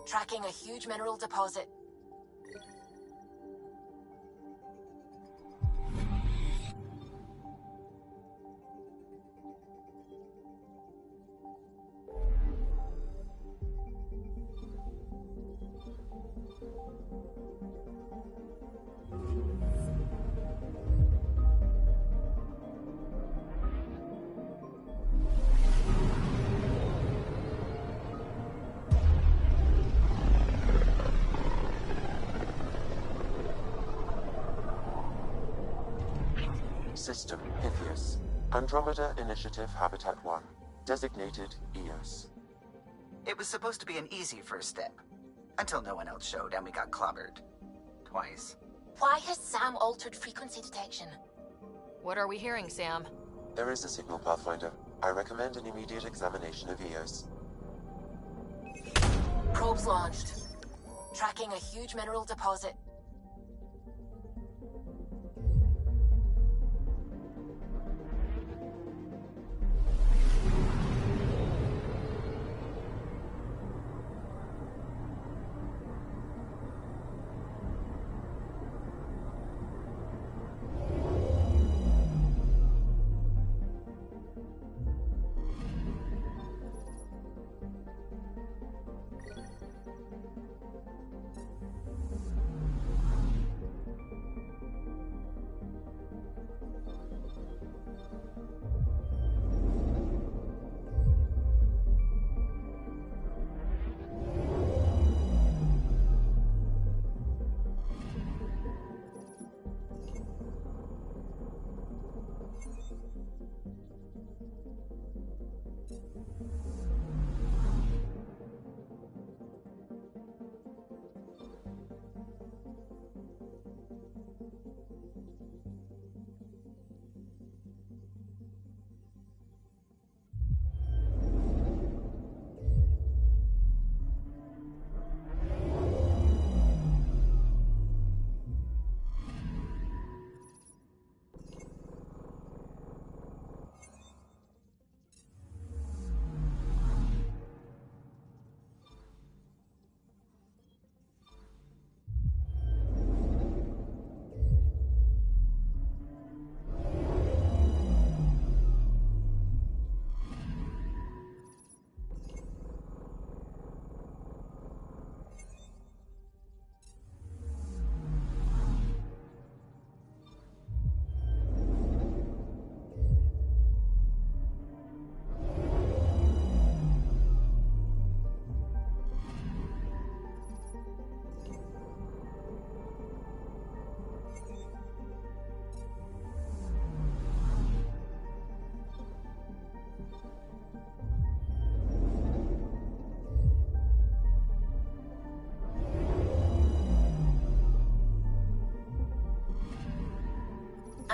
Tracking a huge mineral deposit. System Pythias. Andromeda Initiative Habitat 1. Designated EOS. It was supposed to be an easy first step. Until no one else showed and we got clobbered. Twice. Why has Sam altered frequency detection? What are we hearing, Sam? There is a signal, Pathfinder. I recommend an immediate examination of EOS. Probes launched. Tracking a huge mineral deposit.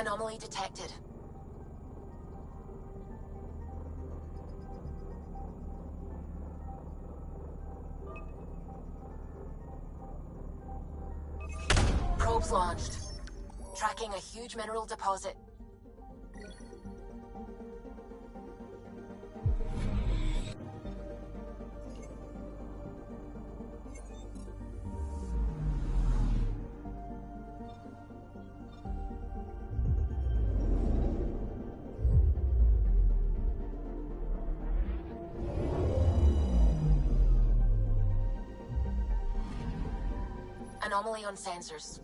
Anomaly detected. Probes launched. Tracking a huge mineral deposit. Anomaly on sensors.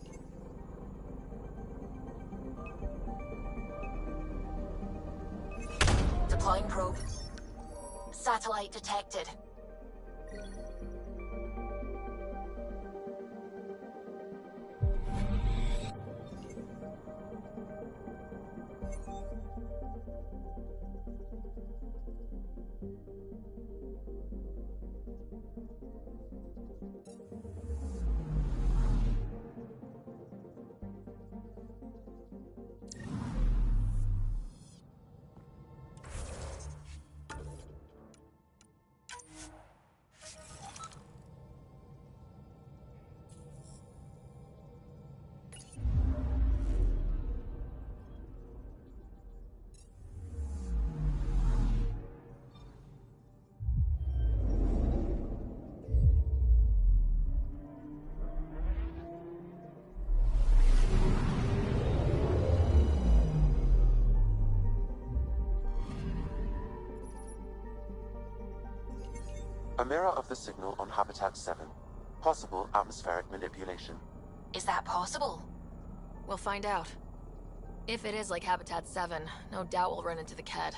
Deploying probe. Satellite detected. A mirror of the signal on Habitat 7. Possible atmospheric manipulation. Is that possible? We'll find out. If it is like Habitat 7, no doubt we'll run into the Ked.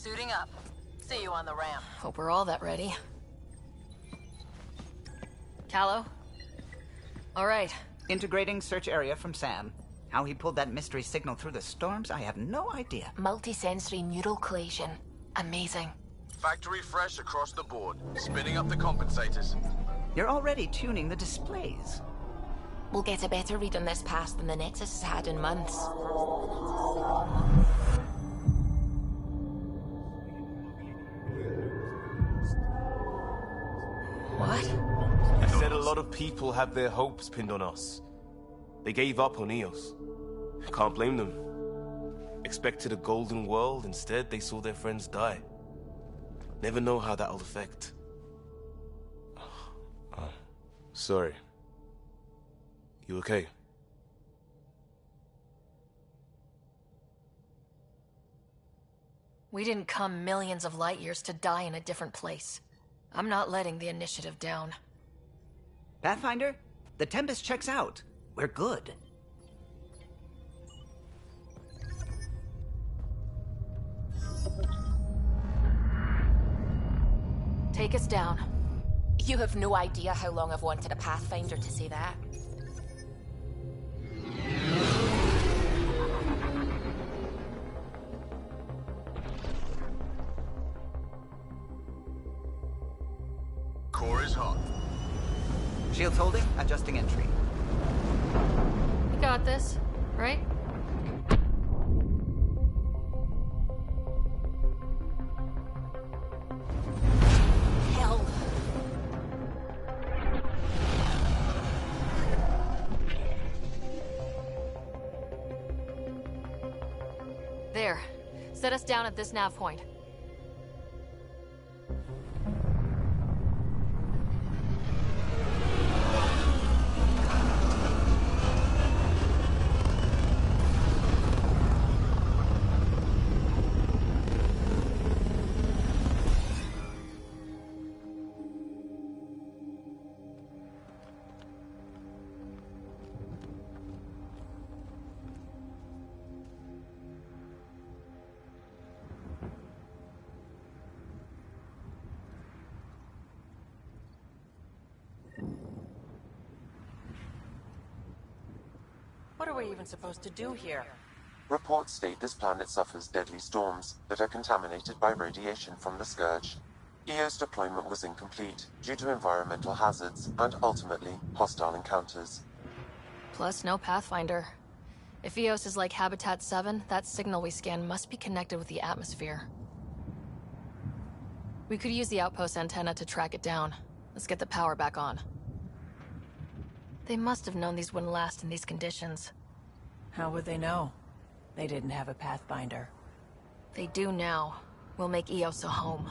Suiting up. See you on the ramp. Hope we're all that ready. Callow? All right. Integrating search area from Sam. How he pulled that mystery signal through the storms, I have no idea. Multisensory neural collation. Amazing. Factory fresh across the board. Spinning up the compensators. You're already tuning the displays. We'll get a better read on this pass than the Nexus has had in months. What? I said a lot of people have their hopes pinned on us. They gave up on Eos. Can't blame them. Expected a golden world, instead they saw their friends die. Never know how that'll affect. Sorry. You okay? We didn't come millions of light years to die in a different place. I'm not letting the initiative down. Pathfinder, the Tempest checks out. We're good. Take us down. You have no idea how long I've wanted a Pathfinder to say that. Core is hot. Shields holding, adjusting entry. You got this, right? Hell. There. Set us down at this nav point. What are we even supposed to do here? Reports state this planet suffers deadly storms that are contaminated by radiation from the Scourge. EO's deployment was incomplete due to environmental hazards and ultimately hostile encounters. Plus, no Pathfinder. If Eos is like Habitat 7, that signal we scan must be connected with the atmosphere. We could use the outpost antenna to track it down. Let's get the power back on. They must have known these wouldn't last in these conditions. How would they know? They didn't have a Pathfinder. They do now. We'll make Eos a home.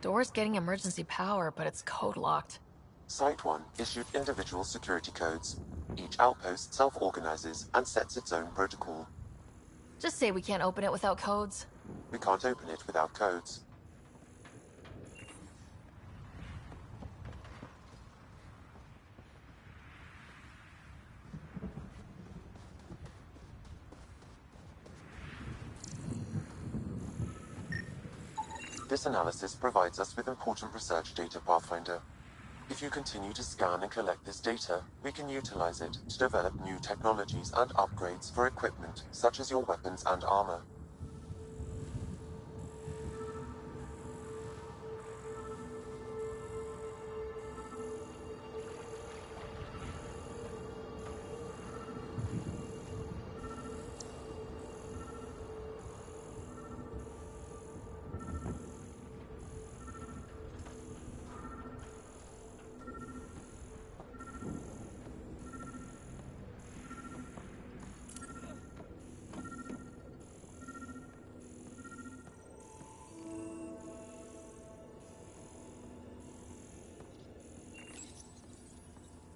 Door's getting emergency power, but it's code locked. Site 1 issued individual security codes. Each outpost self-organizes and sets its own protocol. Just say we can't open it without codes. We can't open it without codes. This analysis provides us with important research data, Pathfinder. If you continue to scan and collect this data, we can utilize it to develop new technologies and upgrades for equipment, such as your weapons and armor.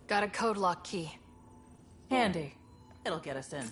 Got a code lock key. Handy. It'll get us in.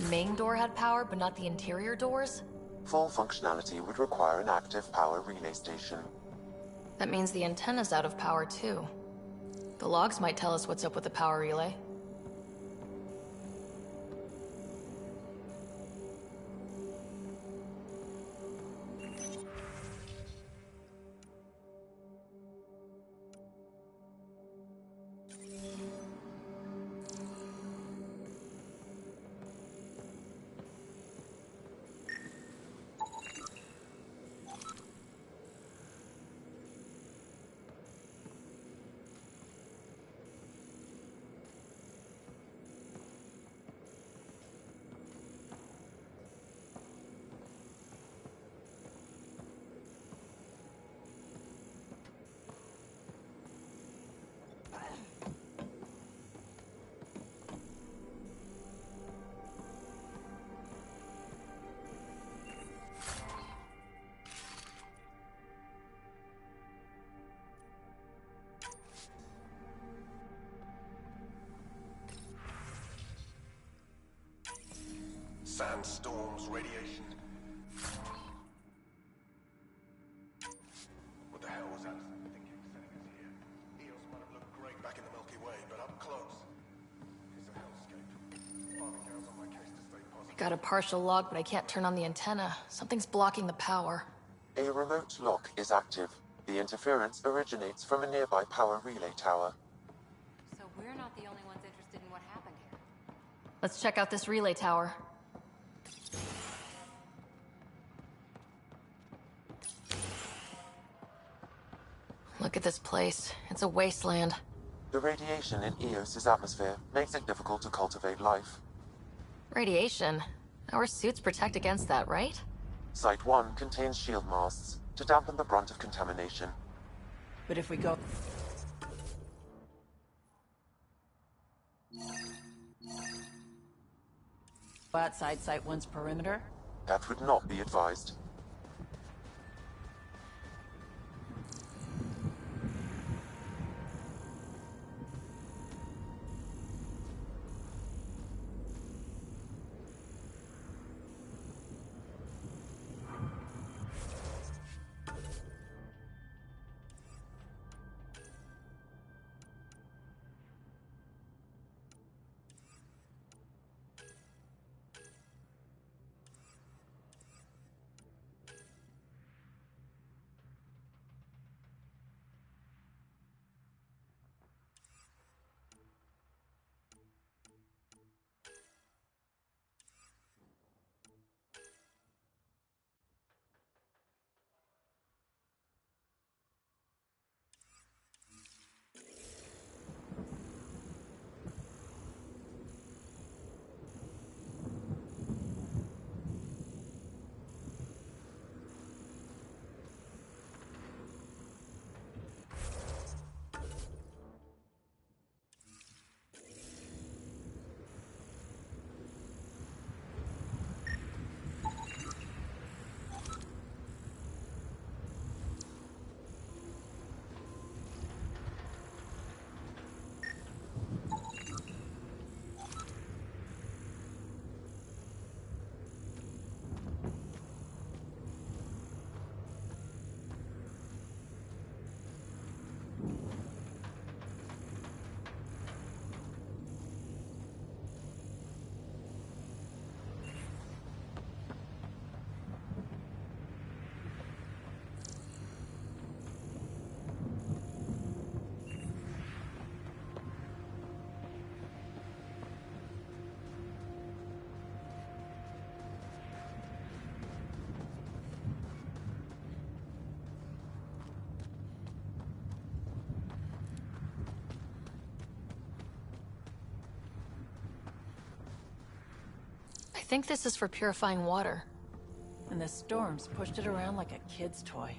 Main door had power, but not the interior doors? Full functionality would require an active power relay station. That means the antenna's out of power too. The logs might tell us what's up with the power relay. Sandstorms, radiation. What the hell was that thinking sending us here? Eos might have looked great back in the Milky Way, but up close, it's a hellscape. Father Gal's on my case to stay positive. Got a partial log, but I can't turn on the antenna. Something's blocking the power. A remote lock is active. The interference originates from a nearby power relay tower. So we're not the only ones interested in what happened here. Let's check out this relay tower. Look at this place. It's a wasteland. The radiation in Eos's atmosphere makes it difficult to cultivate life. Radiation? Our suits protect against that, right? Site 1 contains shield masts to dampen the brunt of contamination. But if we go... outside Site 1's perimeter? That would not be advised. think this is for purifying water. And the storms pushed it around like a kid's toy.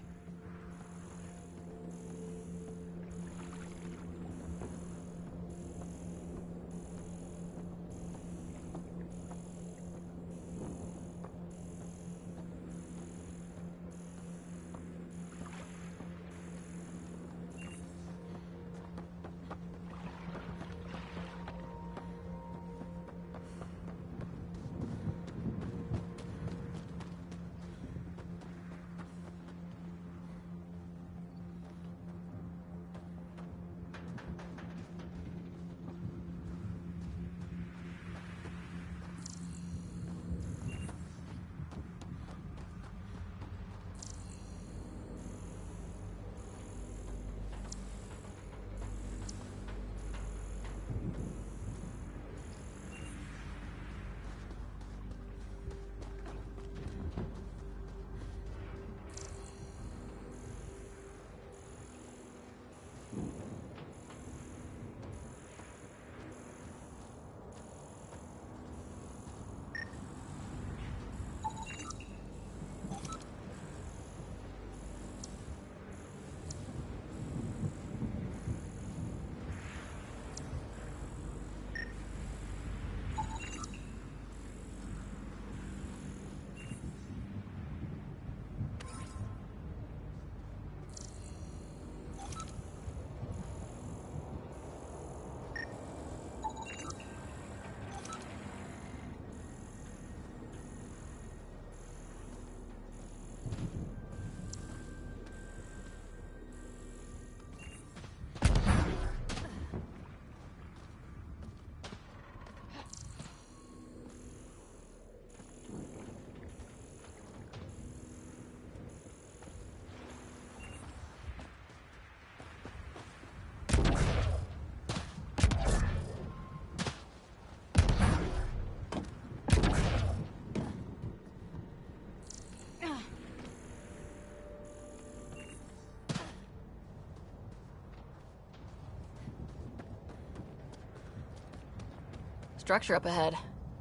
Structure up ahead.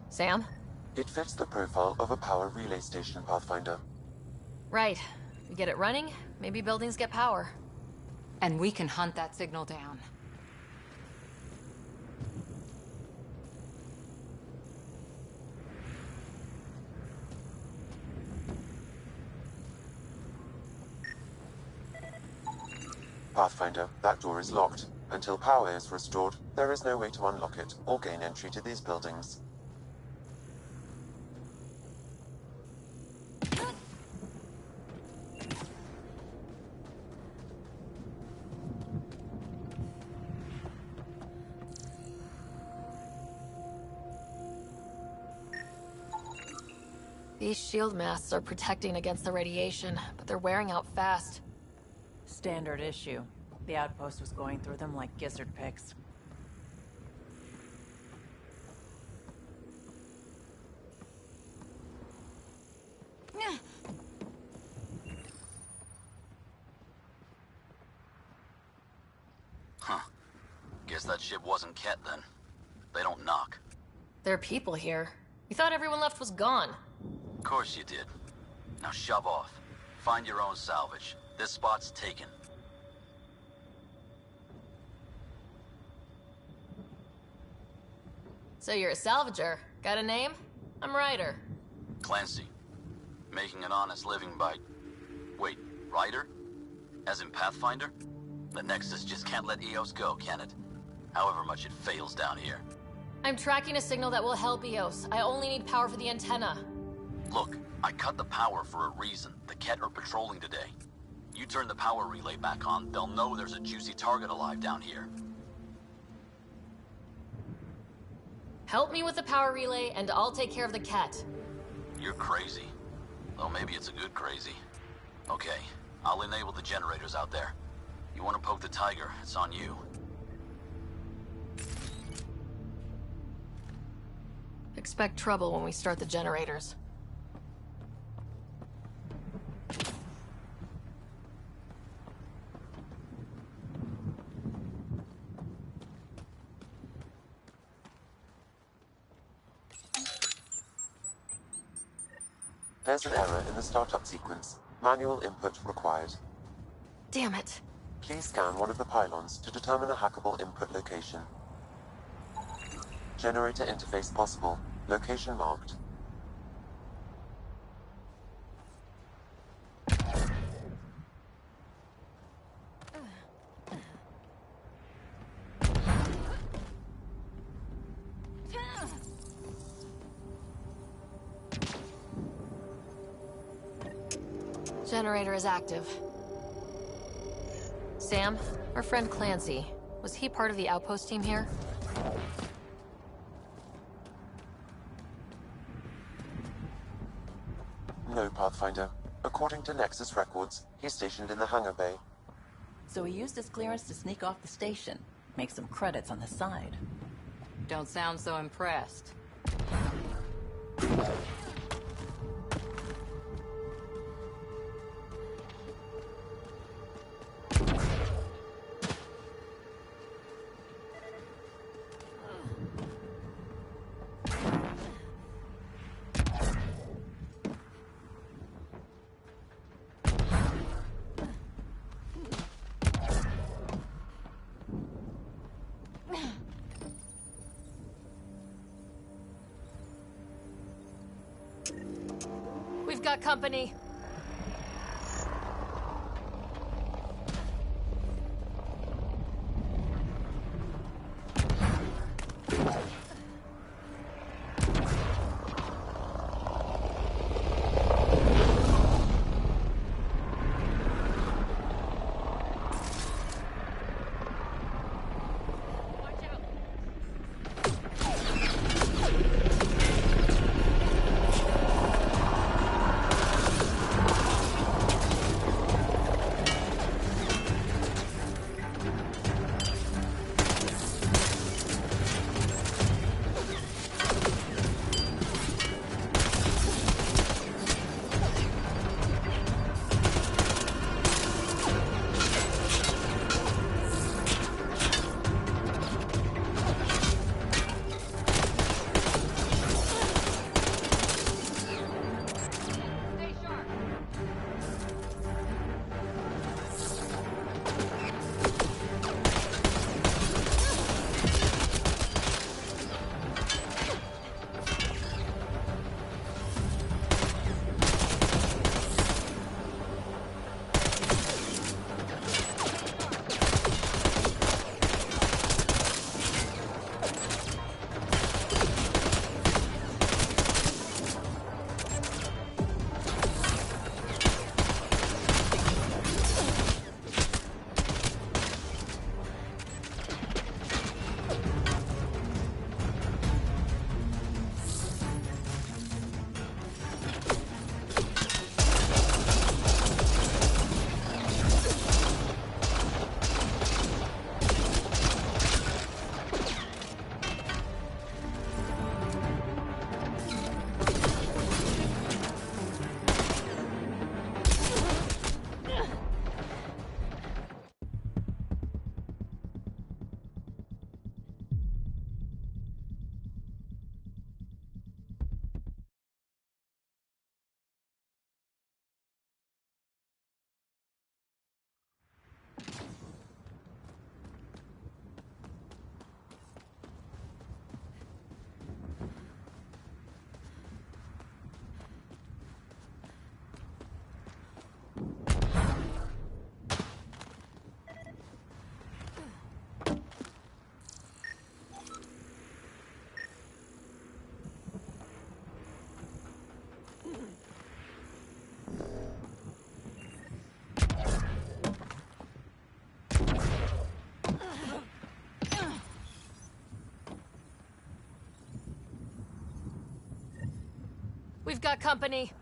Sam? It fits the profile of a power relay station, Pathfinder. Right. We get it running, maybe buildings get power. And we can hunt that signal down. Pathfinder, that door is locked. Until power is restored, there is no way to unlock it or gain entry to these buildings. These shield masts are protecting against the radiation, but they're wearing out fast. Standard issue. The outpost was going through them like gizzard picks. Huh. Guess that ship wasn't Ket then. They don't knock. There are people here. We thought everyone left was gone. Of course you did. Now shove off. Find your own salvage. This spot's taken. So you're a salvager. Got a name? I'm Ryder. Clancy. Making an honest living by... Wait, Ryder? As in Pathfinder? The Nexus just can't let EOS go, can it? However much it fails down here. I'm tracking a signal that will help EOS. I only need power for the antenna. Look, I cut the power for a reason. The Ket are patrolling today. You turn the power relay back on, they'll know there's a juicy target alive down here. Help me with the power relay, and I'll take care of the Ket. You're crazy. Though maybe it's a good crazy. Okay, I'll enable the generators out there. You want to poke the tiger, it's on you. Expect trouble when we start the generators. There's an error in the startup sequence. Manual input required. Damn it. Please scan one of the pylons to determine a hackable input location. Generator interface possible. Location marked. Generator is active. Sam, our friend Clancy, was he part of the outpost team here? No, Pathfinder. According to Nexus records, he's stationed in the hangar bay. So he used his clearance to sneak off the station. Make some credits on the side. Don't sound so impressed. We've got company. We've got company.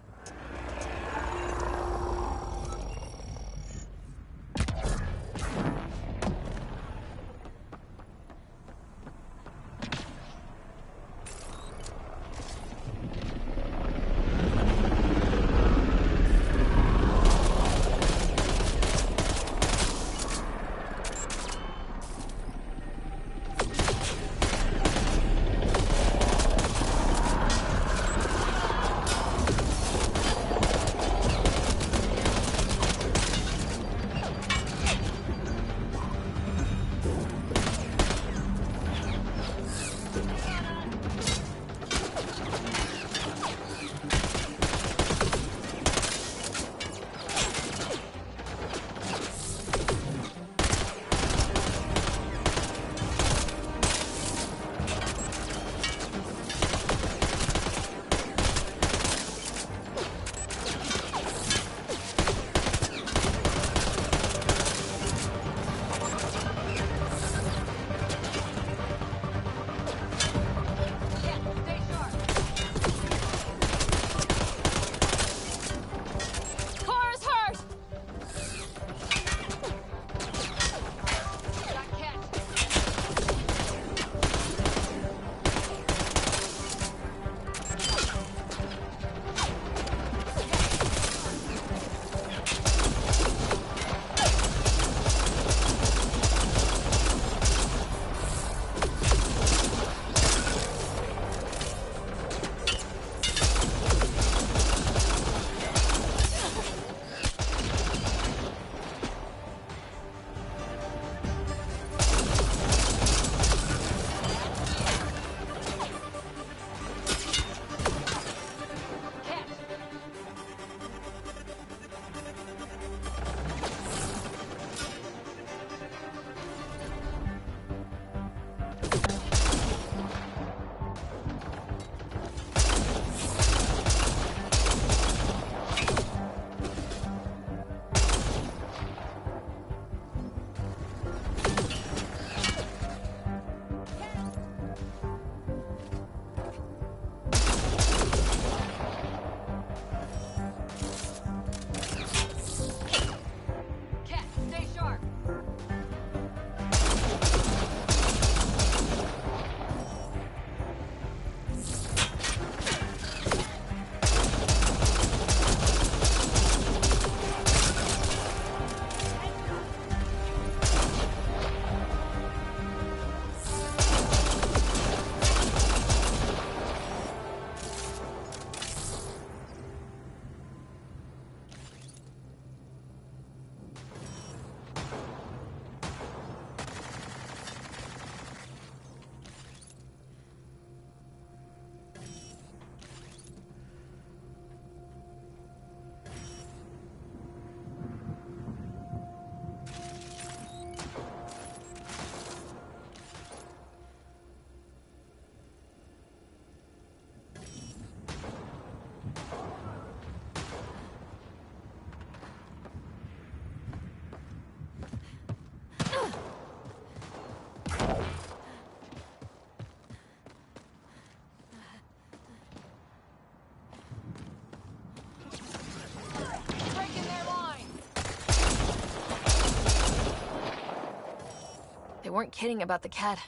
They weren't kidding about the cat.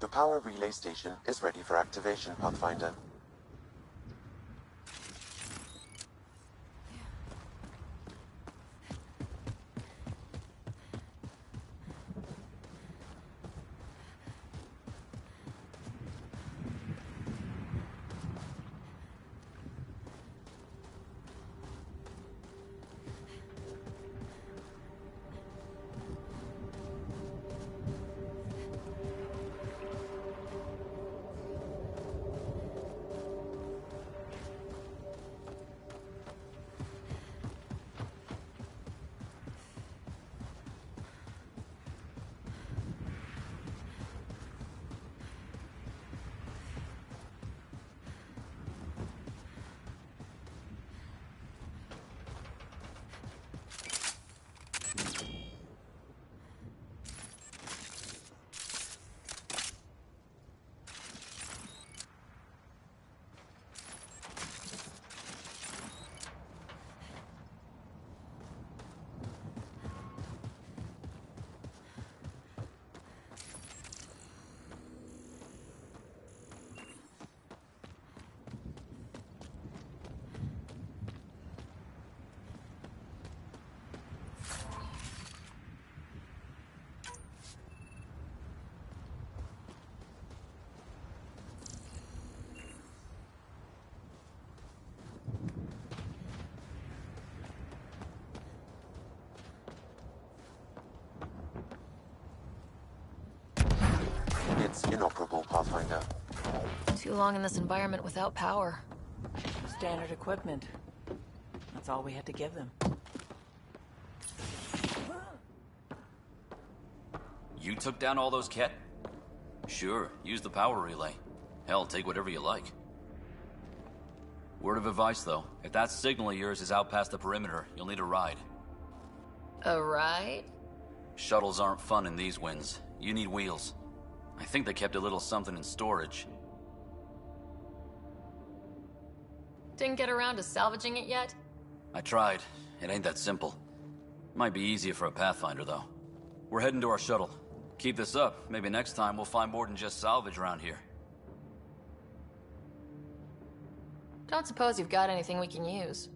The power relay station is ready for activation, Pathfinder. It's inoperable, Pathfinder. Too long in this environment without power. Standard equipment. That's all we had to give them. You took down all those Ket? Sure, use the power relay. Hell, take whatever you like. Word of advice, though. If that signal of yours is out past the perimeter, you'll need a ride. A ride? Shuttles aren't fun in these winds. You need wheels. I think they kept a little something in storage. Didn't get around to salvaging it yet? I tried. It ain't that simple. Might be easier for a Pathfinder, though. We're heading to our shuttle. Keep this up. Maybe next time we'll find more than just salvage around here. Don't suppose you've got anything we can use.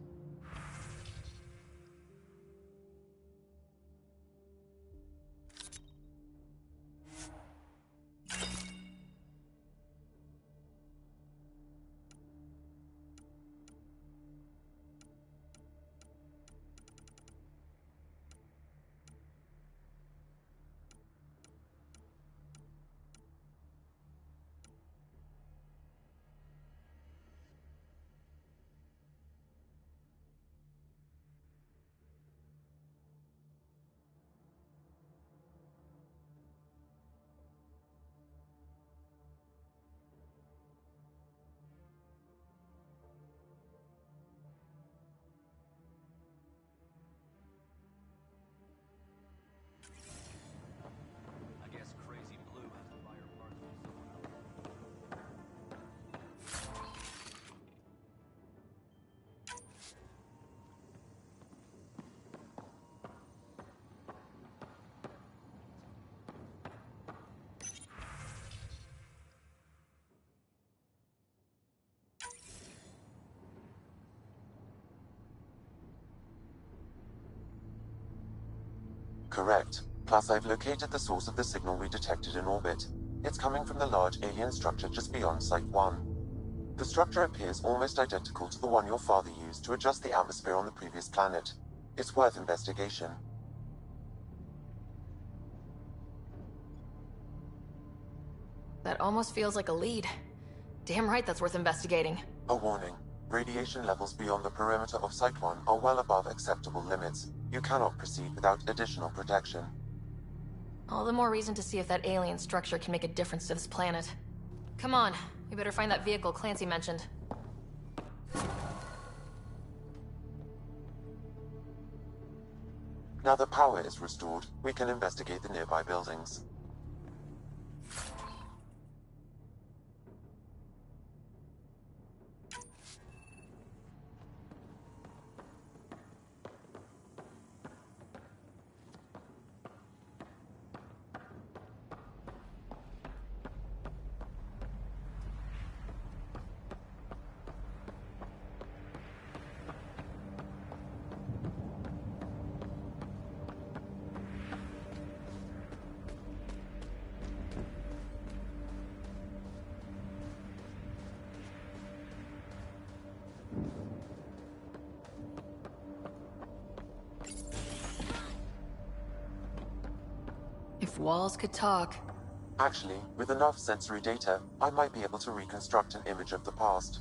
Correct. Plus, I've located the source of the signal we detected in orbit. It's coming from the large alien structure just beyond Site 1. The structure appears almost identical to the one your father used to adjust the atmosphere on the previous planet. It's worth investigation. That almost feels like a lead. Damn right that's worth investigating. A warning. Radiation levels beyond the perimeter of Site 1 are well above acceptable limits. You cannot proceed without additional protection. All the more reason to see if that alien structure can make a difference to this planet. Come on, we better find that vehicle Clancy mentioned. Now that power is restored, we can investigate the nearby buildings. If walls could talk. Actually, with enough sensory data, I might be able to reconstruct an image of the past.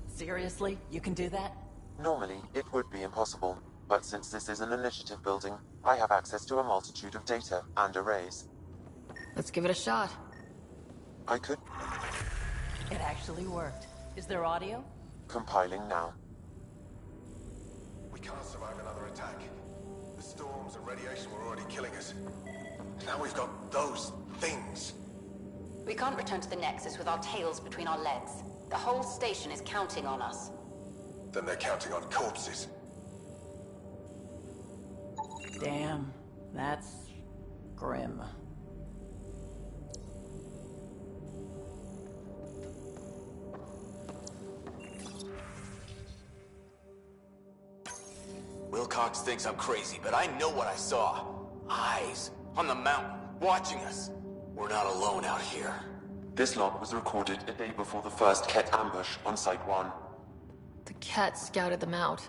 Seriously? You can do that? Normally, it would be impossible, but since this is an initiative building, I have access to a multitude of data and arrays. Let's give it a shot. I could... It actually worked. Is there audio? Compiling now. We can't survive another attack. The storms and radiation were already killing us. Now we've got those things. We can't return to the Nexus with our tails between our legs. The whole station is counting on us. Then they're counting on corpses. Damn, that's grim. Wilcox thinks I'm crazy, but I know what I saw. Eyes on the mountain, watching us. We're not alone out here. This log was recorded a day before the first Ket ambush on Site 1. The Ket scouted them out.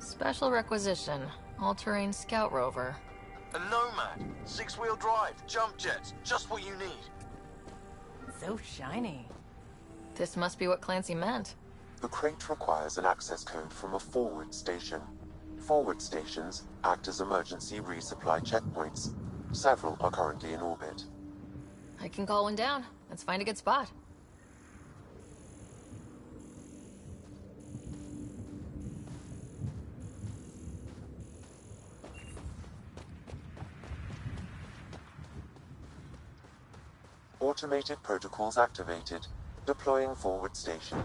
Special requisition. All-terrain scout rover. A Nomad. 6-wheel drive. Jump jets. Just what you need. So shiny. This must be what Clancy meant. The crate requires an access code from a forward station. Forward stations act as emergency resupply checkpoints. Several are currently in orbit. I can call one down. Let's find a good spot. Automated protocols activated. Deploying forward station.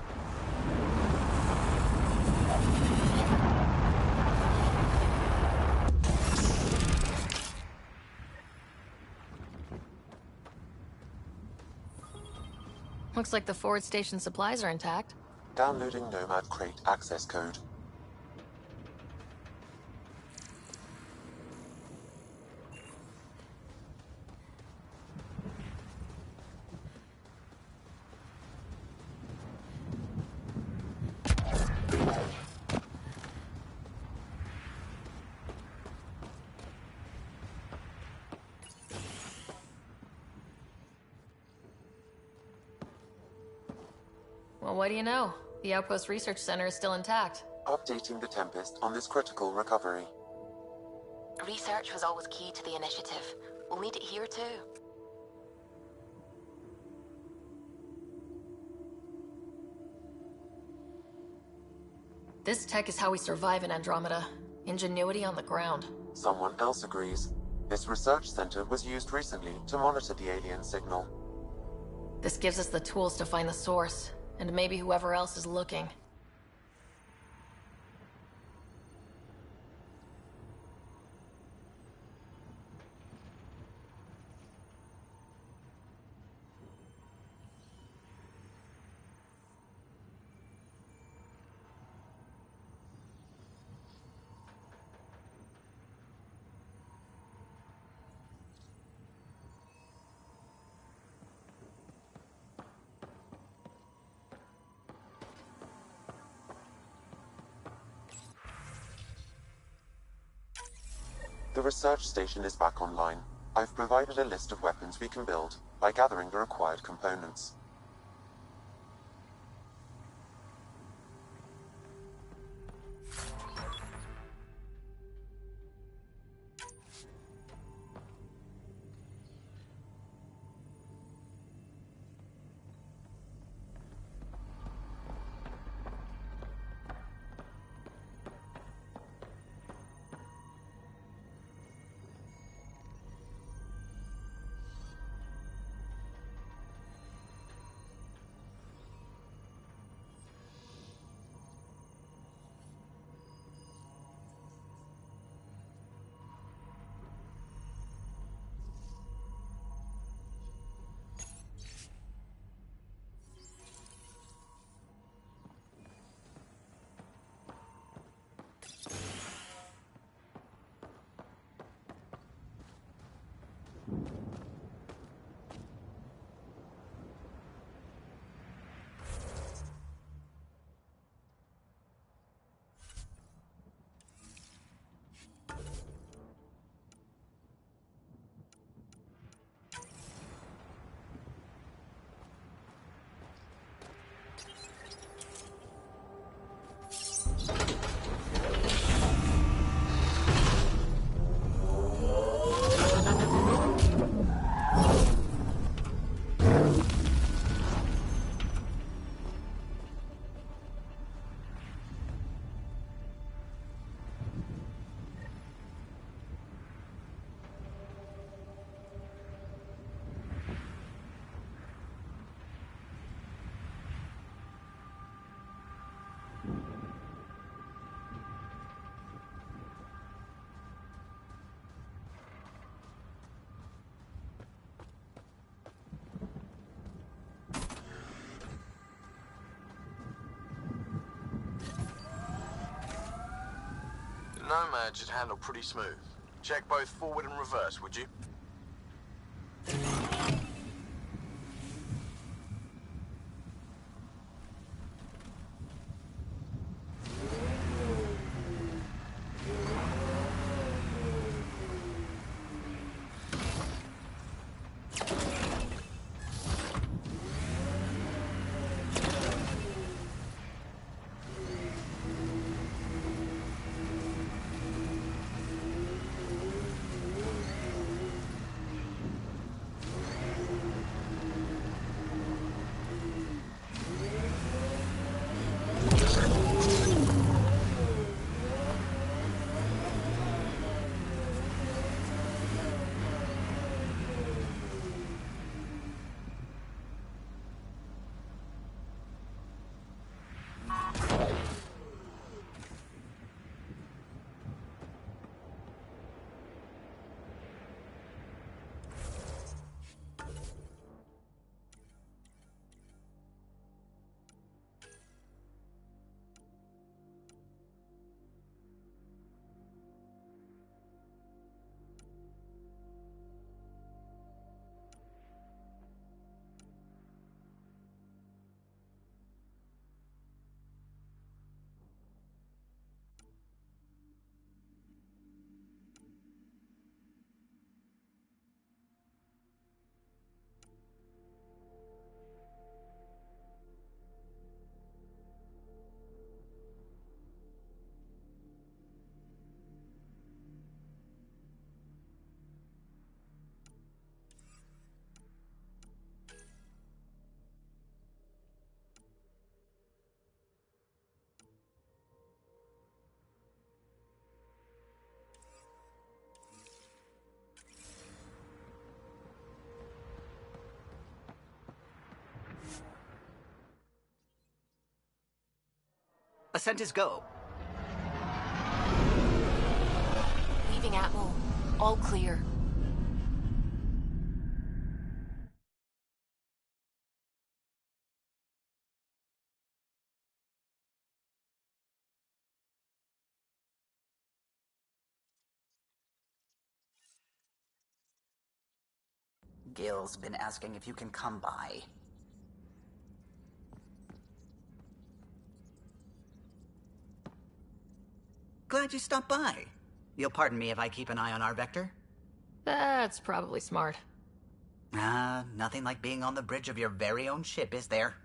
Looks like the forward station supplies are intact. Downloading Nomad crate access code. Well, what do you know? The Outpost Research Center is still intact. Updating the Tempest on this critical recovery. Research was always key to the initiative. We'll need it here too. This tech is how we survive in Andromeda. Ingenuity on the ground. Someone else agrees. This research center was used recently to monitor the alien signal. This gives us the tools to find the source, and maybe whoever else is looking. The research station is back online. I've provided a list of weapons we can build by gathering the required components. Nomad should handle pretty smooth. Check both forward and reverse, would you? Ascent is go. Leaving Atmo. All clear. Gil's been asking if you can come by. Glad you stopped by. You'll pardon me if I keep an eye on our vector? That's probably smart. Nothing like being on the bridge of your very own ship, is there?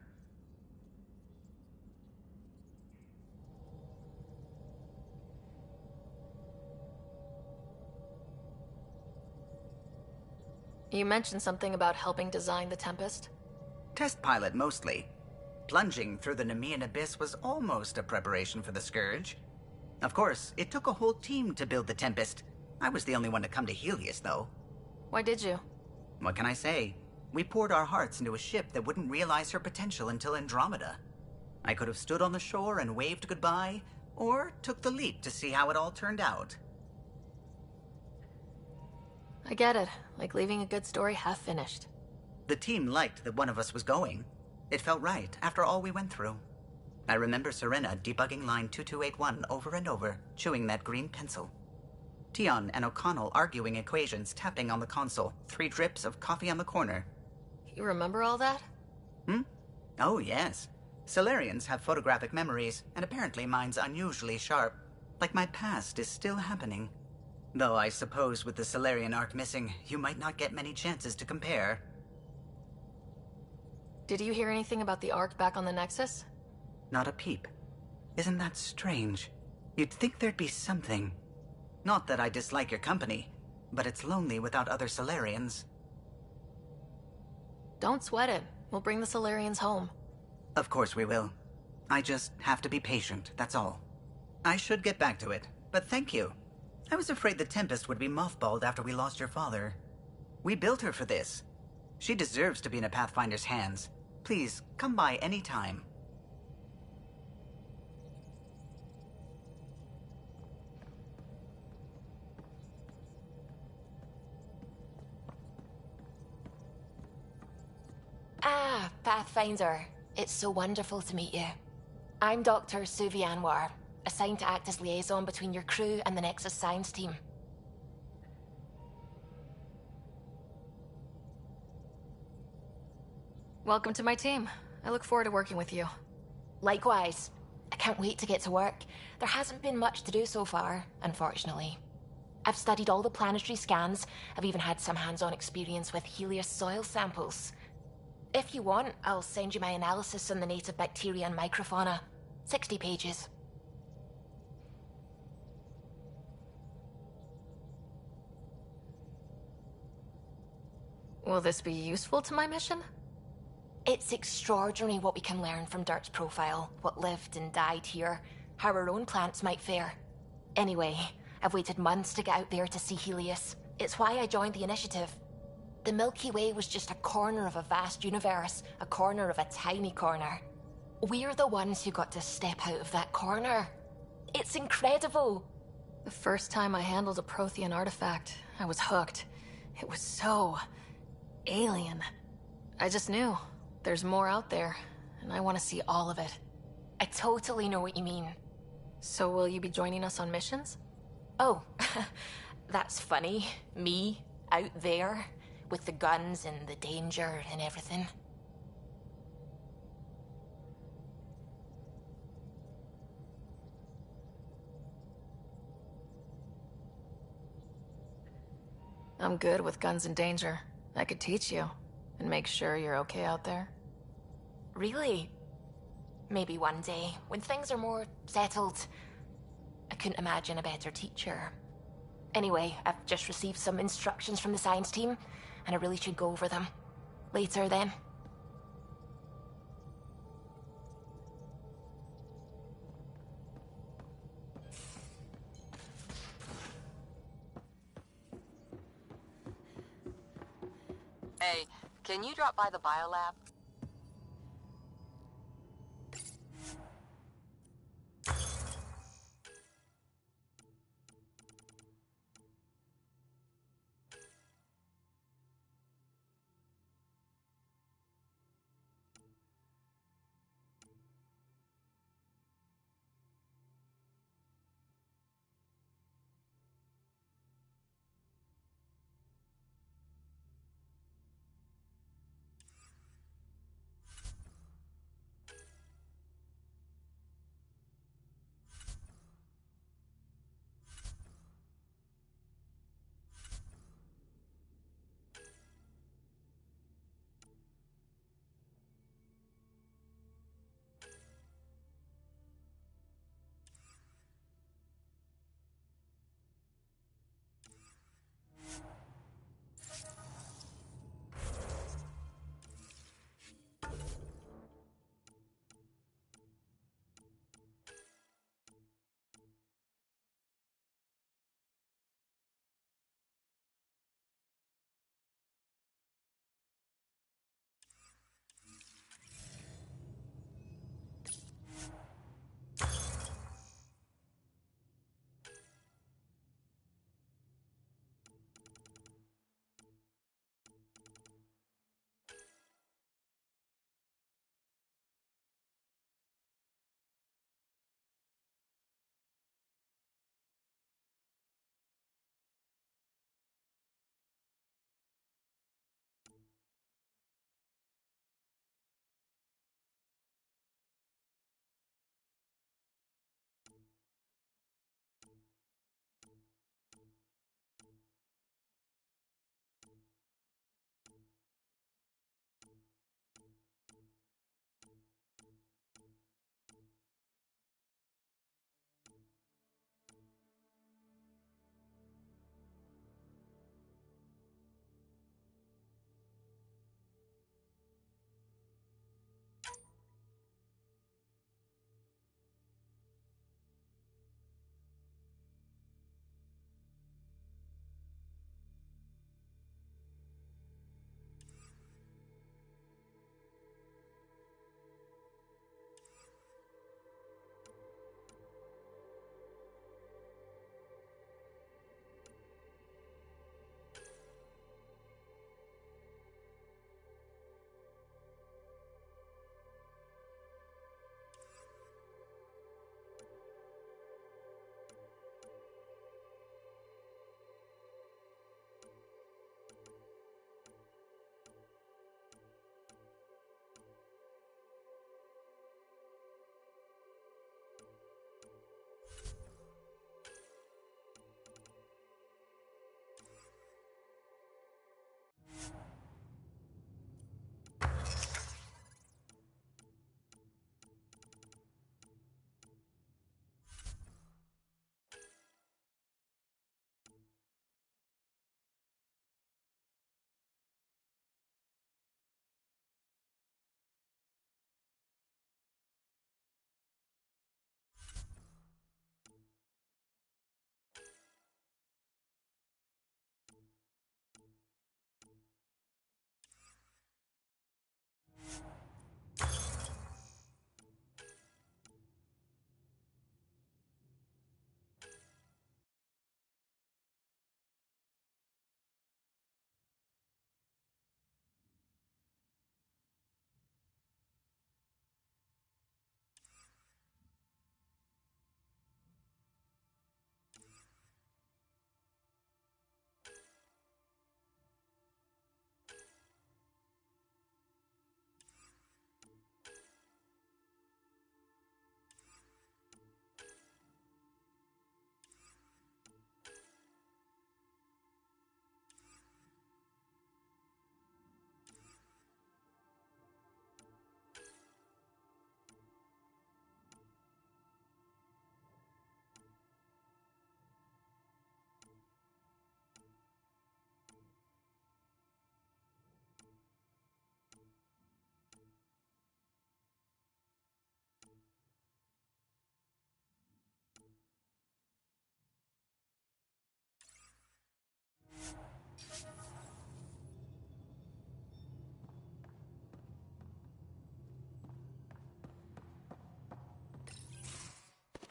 You mentioned something about helping design the Tempest? Test pilot, mostly. Plunging through the Nemean abyss was almost a preparation for the Scourge. Of course, it took a whole team to build the Tempest. I was the only one to come to Helios, though. Why did you? What can I say? We poured our hearts into a ship that wouldn't realize her potential until Andromeda. I could have stood on the shore and waved goodbye, or took the leap to see how it all turned out. I get it. Like leaving a good story half finished. The team liked that one of us was going. It felt right after all we went through. I remember Serena debugging line 2281 over and over, chewing that green pencil. Tion and O'Connell arguing equations, tapping on the console, 3 drips of coffee on the corner. You remember all that? Oh, yes. Solarians have photographic memories, and apparently mine's unusually sharp. Like my past is still happening. Though I suppose with the Solarian arc missing, you might not get many chances to compare. Did you hear anything about the arc back on the Nexus? Not a peep. Isn't that strange? You'd think there'd be something. Not that I dislike your company, but it's lonely without other Solarians. Don't sweat it. We'll bring the Solarians home. Of course we will. I just have to be patient, that's all. I should get back to it, but thank you. I was afraid the Tempest would be mothballed after we lost your father. We built her for this. She deserves to be in a Pathfinder's hands. Please, come by any time. Ah, Pathfinder. It's so wonderful to meet you. I'm Dr. Suvi Anwar, assigned to act as liaison between your crew and the Nexus science team. Welcome to my team. I look forward to working with you. Likewise. I can't wait to get to work. There hasn't been much to do so far, unfortunately. I've studied all the planetary scans. I've even had some hands-on experience with Helios soil samples. If you want, I'll send you my analysis on the native bacteria and microfauna. 60 pages. Will this be useful to my mission? It's extraordinary what we can learn from Dirt's profile, what lived and died here, how our own plants might fare. Anyway, I've waited months to get out there to see Helios. It's why I joined the initiative. The Milky Way was just a corner of a vast universe, a corner of a tiny corner. We're the ones who got to step out of that corner. It's incredible. The first time I handled a Prothean artifact, I was hooked. It was so alien. I just knew. There's more out there, and I want to see all of it. I totally know what you mean. So will you be joining us on missions? Oh, that's funny. Me, out there, with the guns and the danger and everything. I'm good with guns and danger. I could teach you, and make sure you're okay out there. Really? Maybe one day, when things are more settled. I couldn't imagine a better teacher. Anyway, I've just received some instructions from the science team, and I really should go over them. Later, then. Hey, can you drop by the biolab?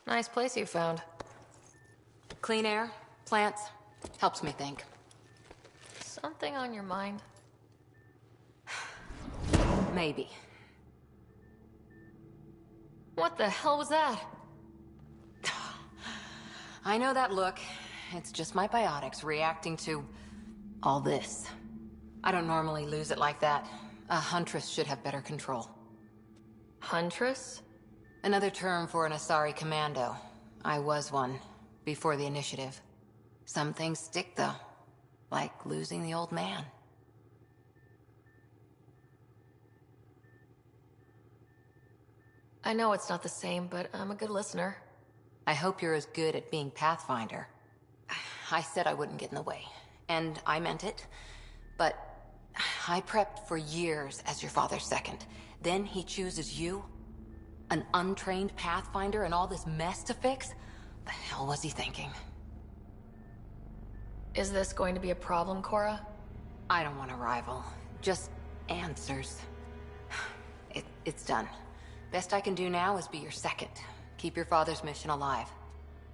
Nice place you found. Clean air, plants, helps me think. Something on your mind? Maybe. What the hell was that? I know that look. It's just my biotics reacting to all this. I don't normally lose it like that. A huntress should have better control. Huntress? Another term for an Asari commando. I was one, before the initiative. Some things stick, though. Like losing the old man. I know it's not the same, but I'm a good listener. I hope you're as good at being Pathfinder. I said I wouldn't get in the way, and I meant it. But I prepped for years as your father's second. Then he chooses you? An untrained Pathfinder and all this mess to fix? The hell was he thinking? Is this going to be a problem, Cora? I don't want a rival. Just answers. It's done. Best I can do now is be your second. Keep your father's mission alive.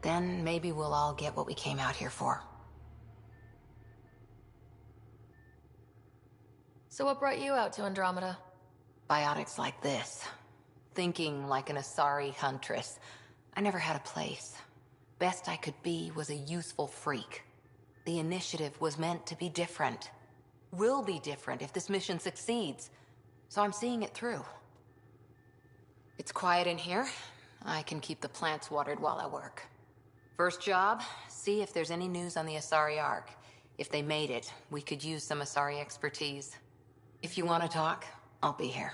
Then maybe we'll all get what we came out here for. So what brought you out to Andromeda? Biotics like this. Thinking like an Asari huntress. I never had a place. Best I could be was a useful freak. The initiative was meant to be different. Will be different if this mission succeeds. So I'm seeing it through. It's quiet in here. I can keep the plants watered while I work. First job, see if there's any news on the Asari Ark. If they made it, we could use some Asari expertise. If you want to talk, I'll be here.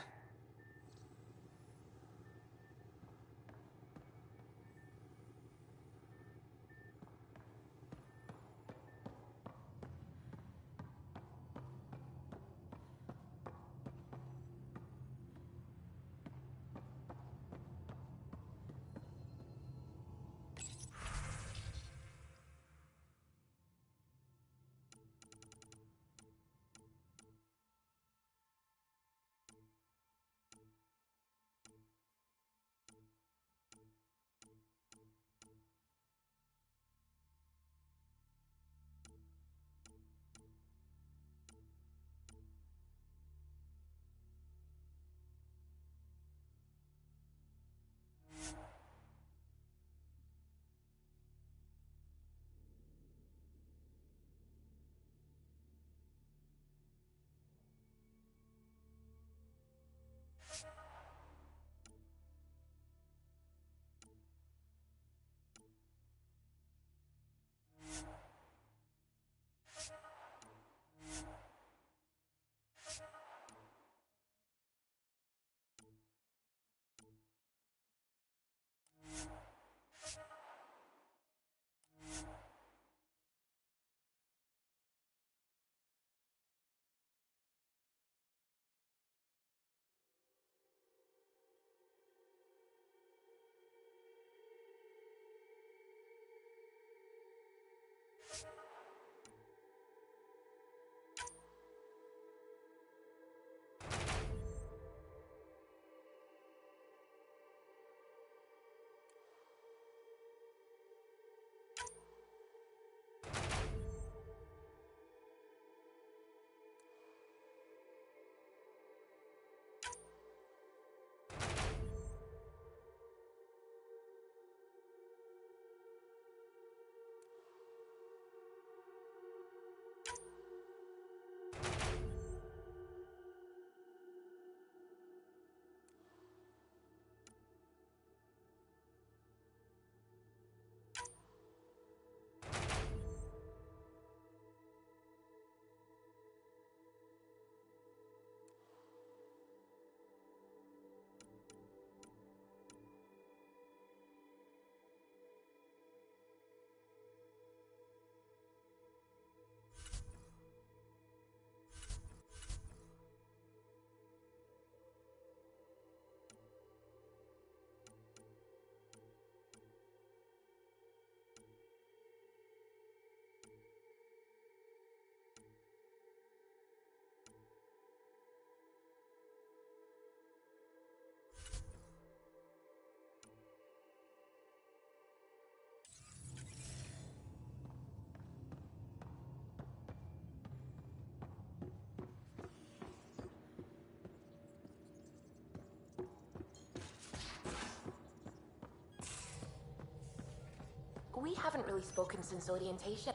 We haven't really spoken since orientation.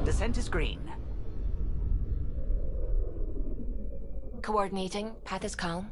Descent is green. Coordinating. Path is calm.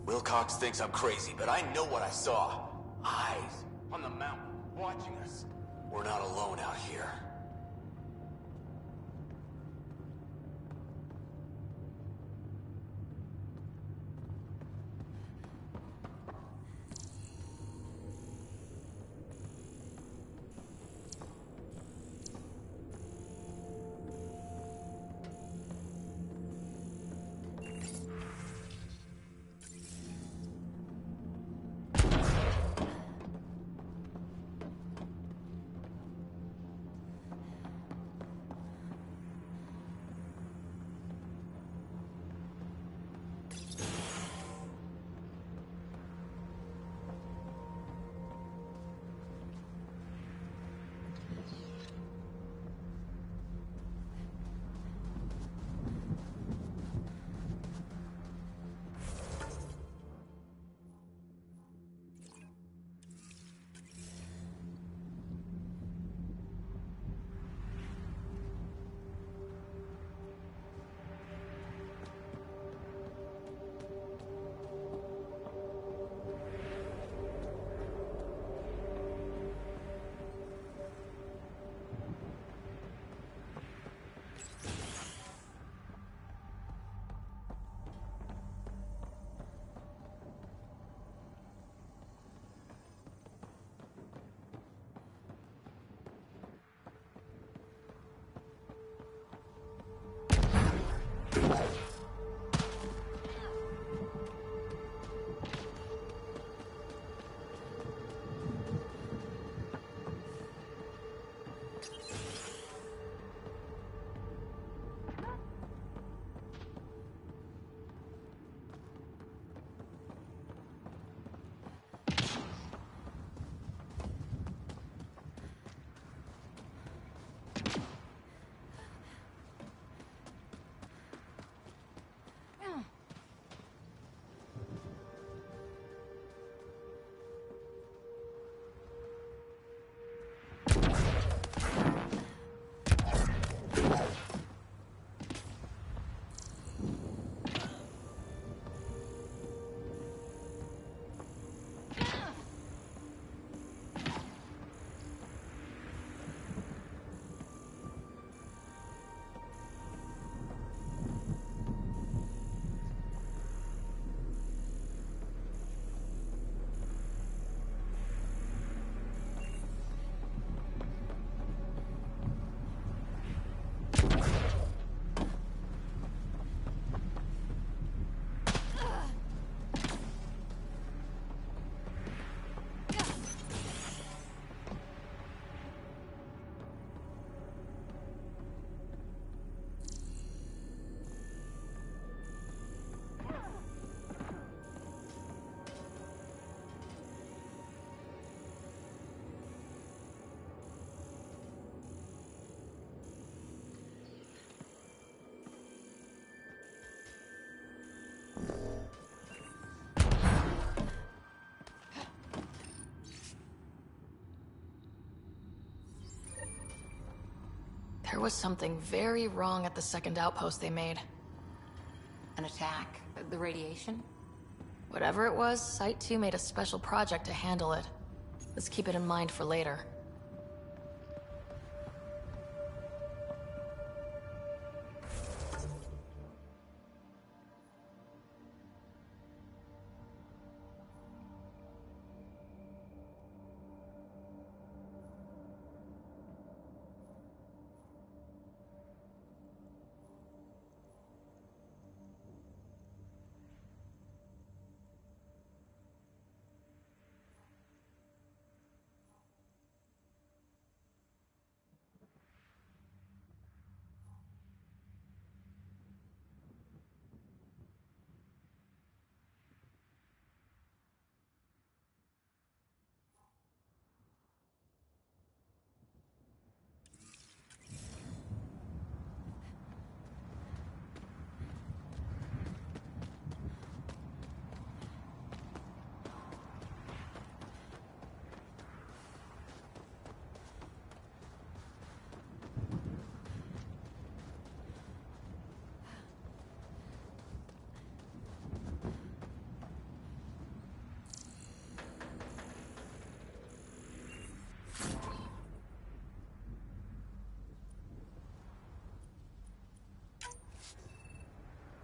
Wilcox thinks I'm crazy, but I know what I saw. Eyes on the mountain, watching us. We're not alone out here. There was something very wrong at the second outpost they made. An attack? The radiation? Whatever it was, Site 2 made a special project to handle it. Let's keep it in mind for later.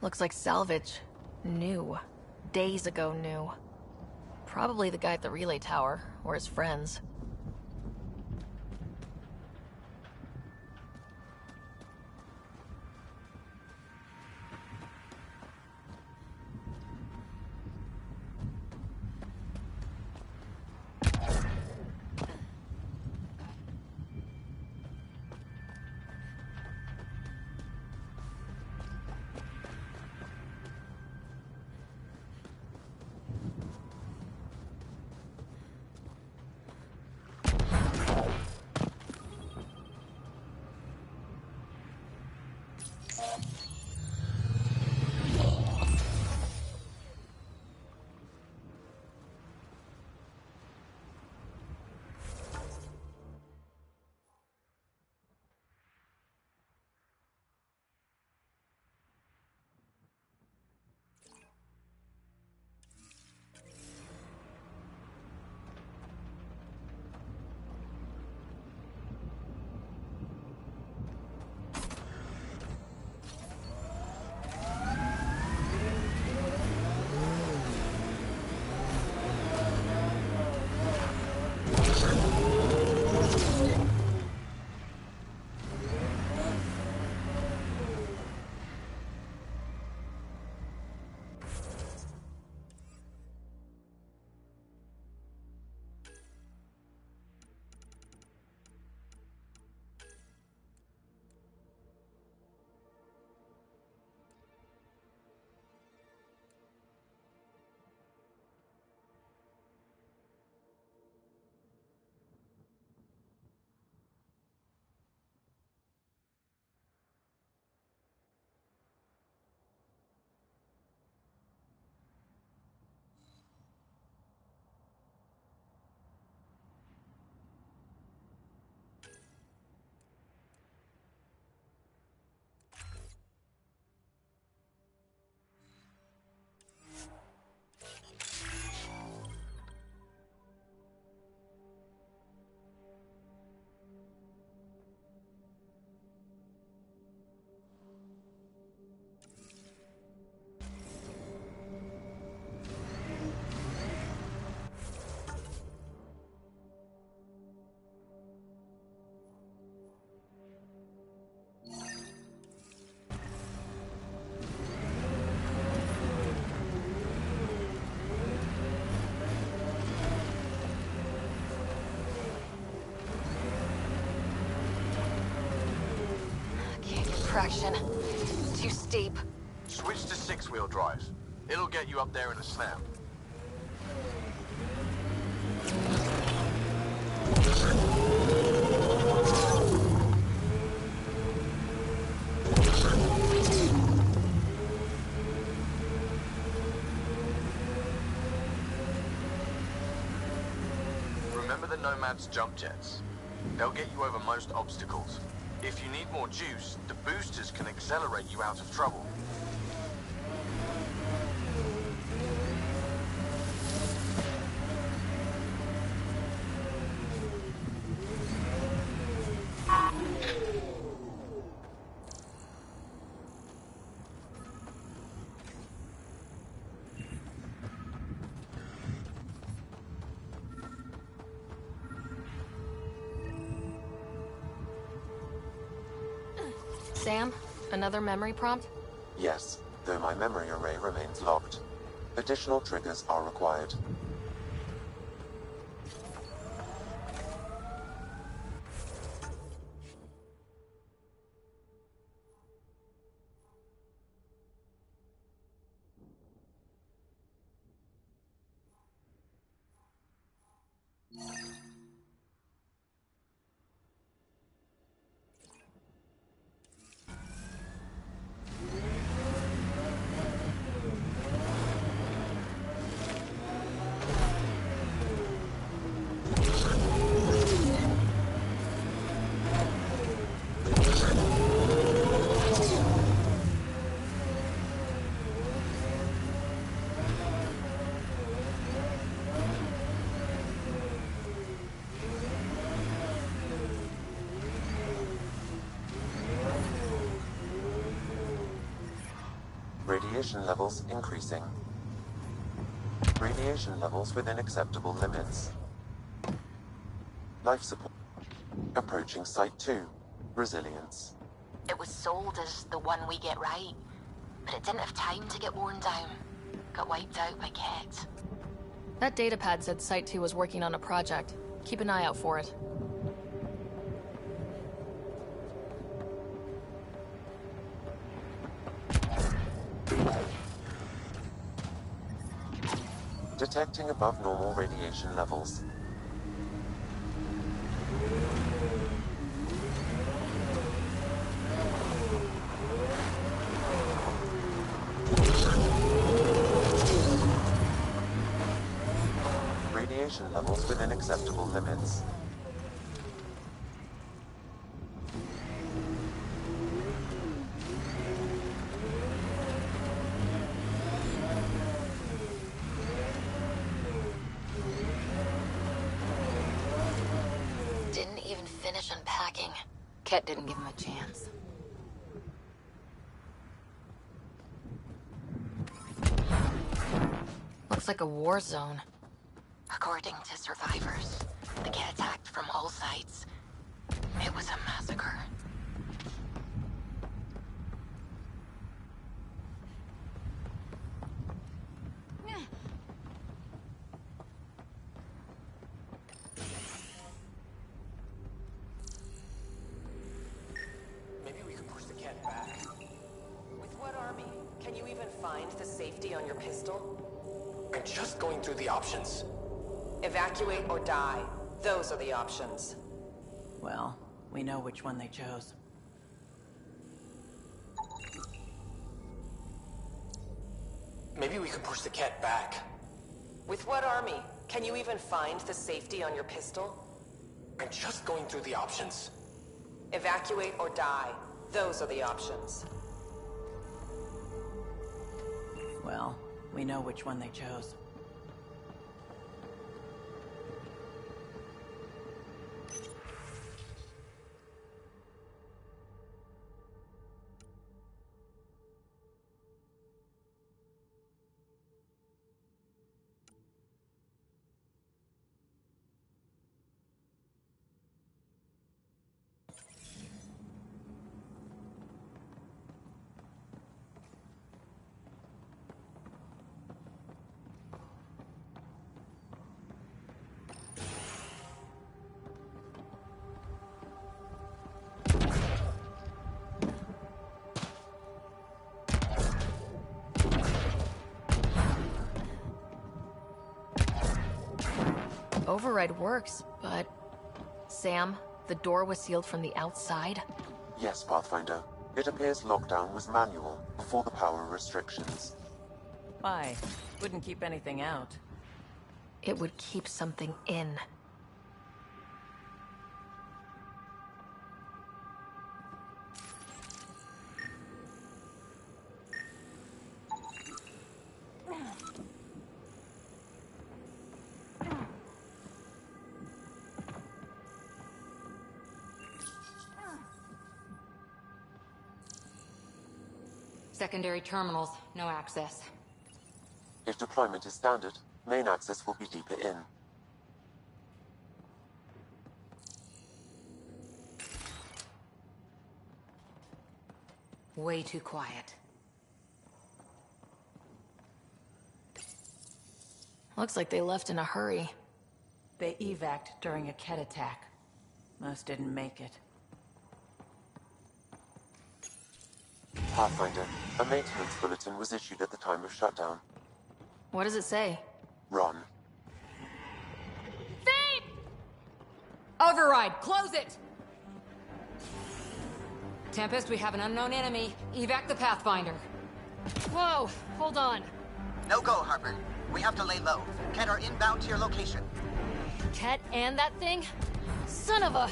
Looks like salvage. New. Days ago new. Probably the guy at the relay tower, or his friends. Traction. Too steep. Switch to six-wheel drive. It'll get you up there in a snap. Remember the Nomad's jump jets? They'll get you over most obstacles. If you need more juice, the boosters can accelerate you out of trouble. Sam, another memory prompt? Yes, though my memory array remains locked. Additional triggers are required. Radiation levels increasing. Radiation levels within acceptable limits. Life support. Approaching Site 2. Resilience. It was sold as the one we get right, but it didn't have time to get worn down. Got wiped out by Ket. That datapad said Site 2 was working on a project. Keep an eye out for it. Detecting above normal radiation levels. Radiation levels within acceptable limits. Didn't even finish unpacking. Ket didn't give him a chance. Looks like a war zone. According to survivors, the Ket attacked from all sides. It was a massacre. Maybe we could push the cat back. With what army? Can you even find the safety on your pistol? I'm just going through the options. Evacuate or die. Those are the options. Well, we know which one they chose. Maybe we could push the cat back. With what army? Can you even find the safety on your pistol? I'm just going through the options. Evacuate or die. Those are the options. Well, we know which one they chose. Override works, but... Sam, the door was sealed from the outside? Yes, Pathfinder. It appears lockdown was manual, before the power restrictions. Why? Wouldn't keep anything out. It would keep something in. Secondary terminals, no access. If deployment is standard, main access will be deeper in. Way too quiet. Looks like they left in a hurry. They evac'd during a Ket attack. Most didn't make it. Pathfinder, a maintenance bulletin was issued at the time of shutdown. What does it say? Run. Override, close it! Tempest, we have an unknown enemy. Evac the Pathfinder. Whoa, hold on. No go, Harper. We have to lay low. Ket are inbound to your location. Ket and that thing? Son of a...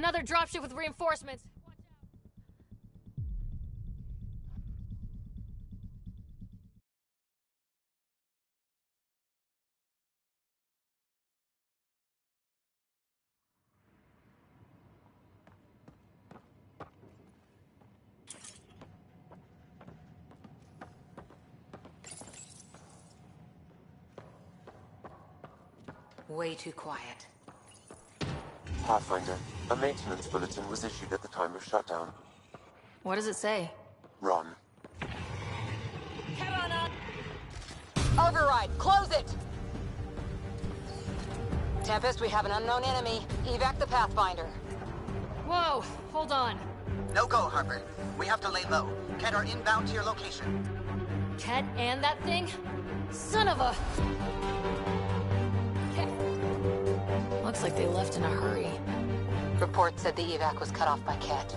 Another dropship with reinforcements. Way too quiet. Pathfinder, a maintenance bulletin was issued at the time of shutdown. What does it say? Run. Override, close it! Tempest, we have an unknown enemy. Evac the Pathfinder. Whoa, hold on. No go, Harper. We have to lay low. Ket are inbound to your location. Ket and that thing? Son of a... Looks like they left in a hurry. Report said the evac was cut off by Ket.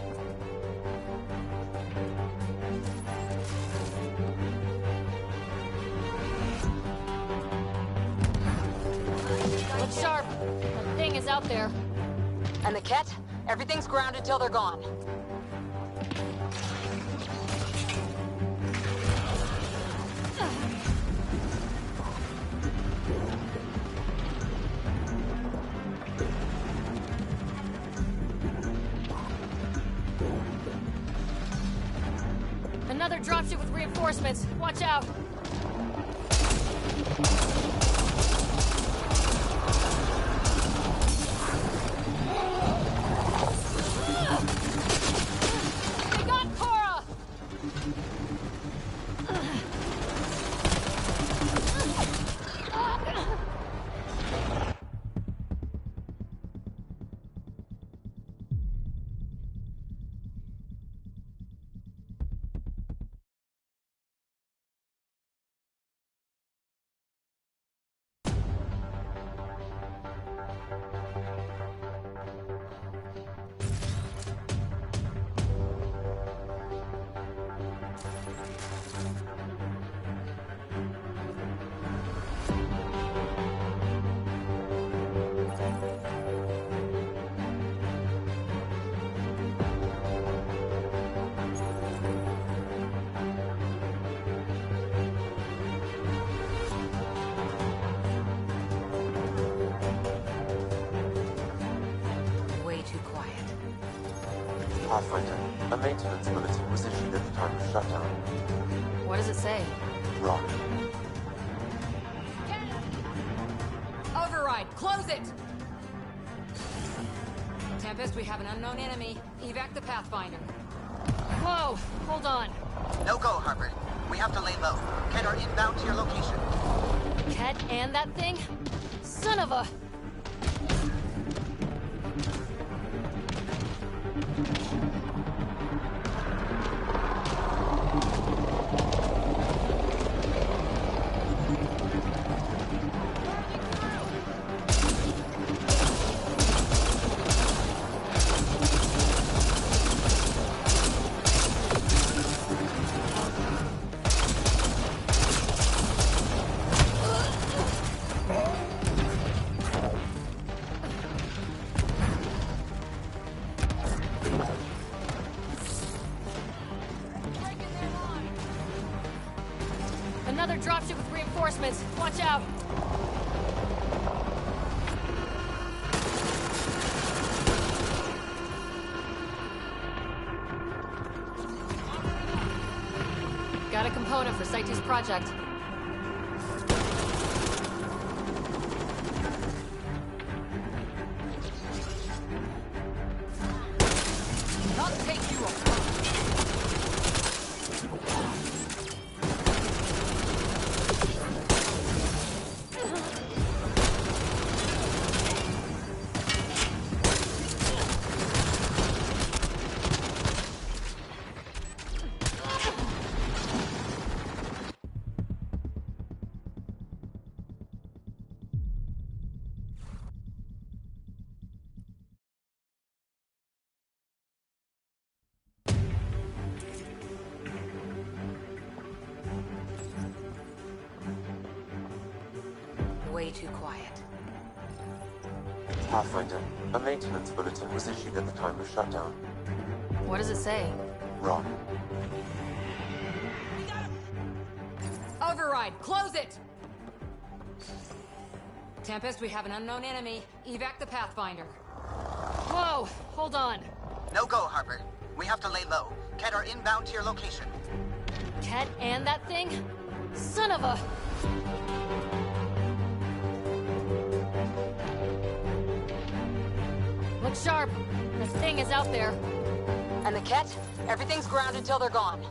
Look sharp. That thing is out there. And the Ket? Everything's grounded till they're gone. Another dropship with reinforcements. Watch out. They got Cora! Pathfinder, a maintenance bulletin was issued at the time of shutdown. What does it say? Run. Override, close it! Tempest, we have an unknown enemy. Evac the Pathfinder. Whoa, hold on. No go, Harper. We have to lay low. Ket are inbound to your location. Ket and that thing? Son of a... Another dropship with reinforcements. Watch out. Got a component for Site 2's project. Not take you apart. Way too quiet. Pathfinder, a maintenance bulletin was issued at the time of shutdown. What does it say? Wrong. Override, close it! Tempest, we have an unknown enemy. Evac the Pathfinder. Whoa, hold on. No go, Harper. We have to lay low. Ket are inbound to your location. Ket and that thing? Son of a... Look sharp. The thing is out there. And the Ket? Everything's grounded till they're gone.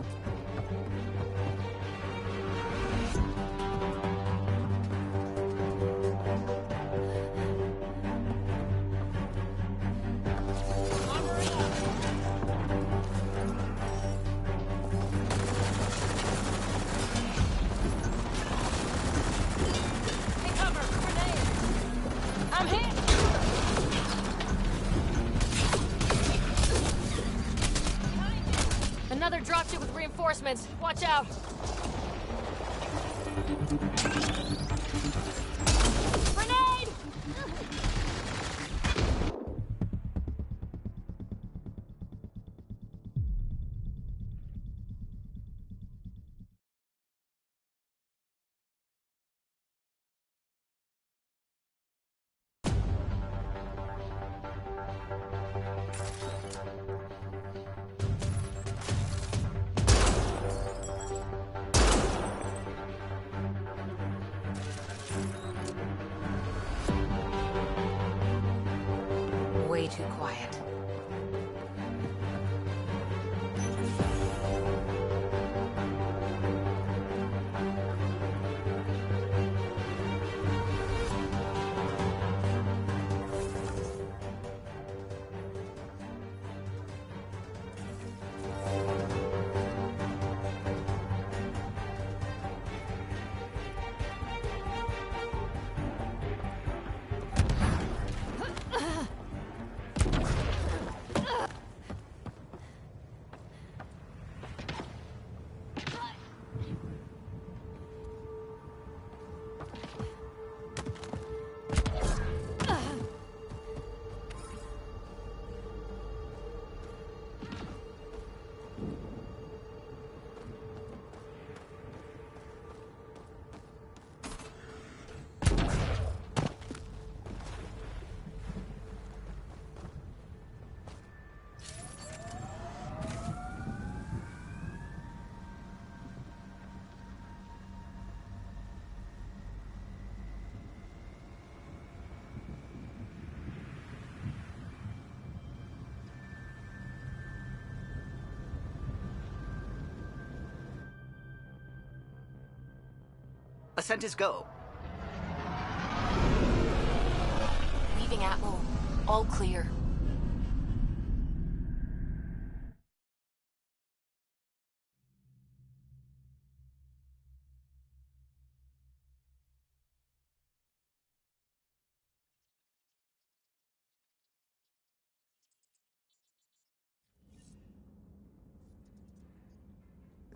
Another dropship with reinforcements. Watch out. Grenade! Way too quiet. Ascent is go. Leaving Atmo. All clear.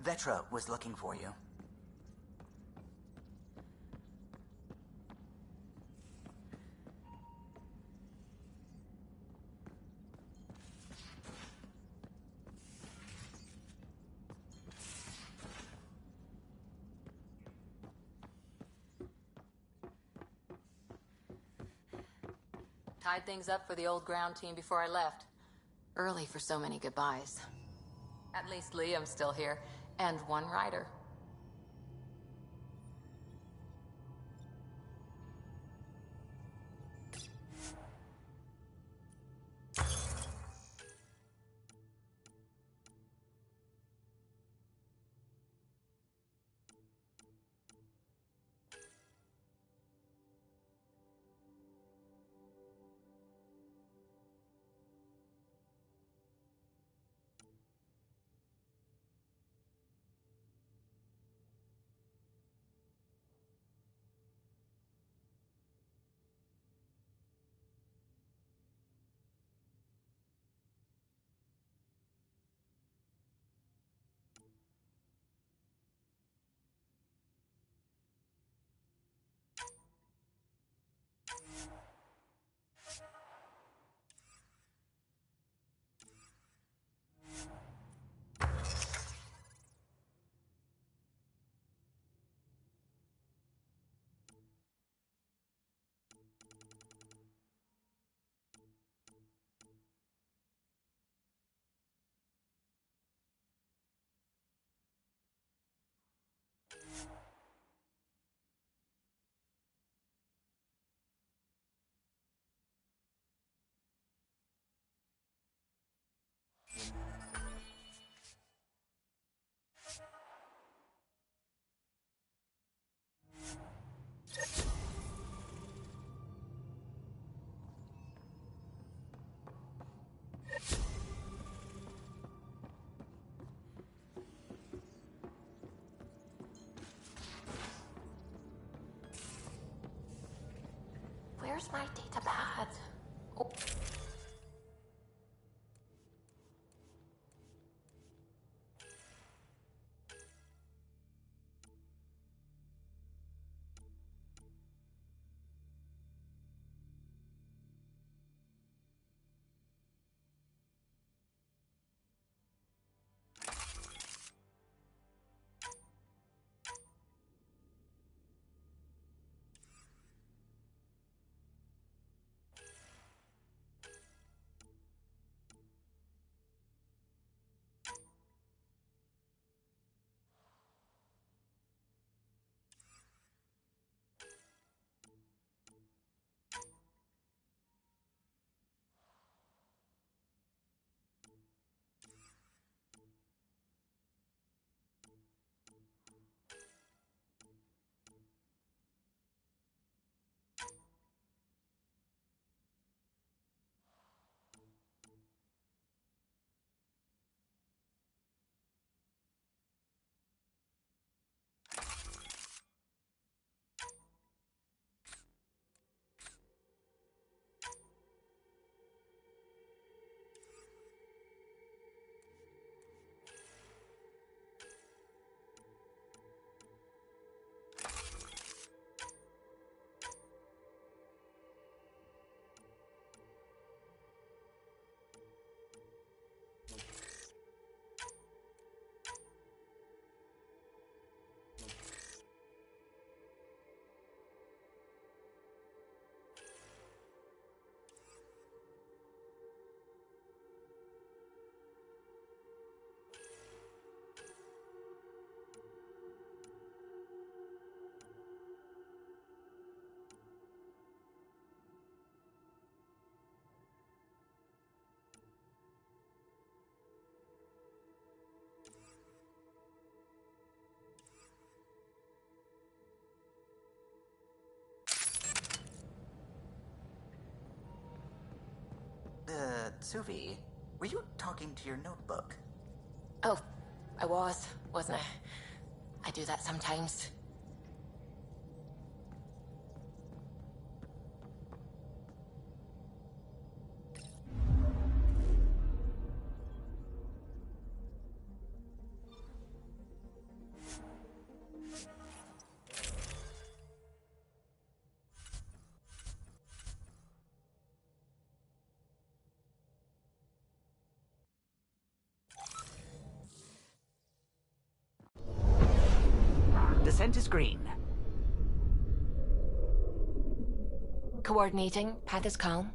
Vetra was looking for you. Tied things up for the old ground team before I left. Early for so many goodbyes. At least Liam's still here, and one rider. Where's my data pad? Oh. Suvi, were you talking to your notebook? Oh, I wasn't I? I do that sometimes. Descent is green. Coordinating. Path is calm.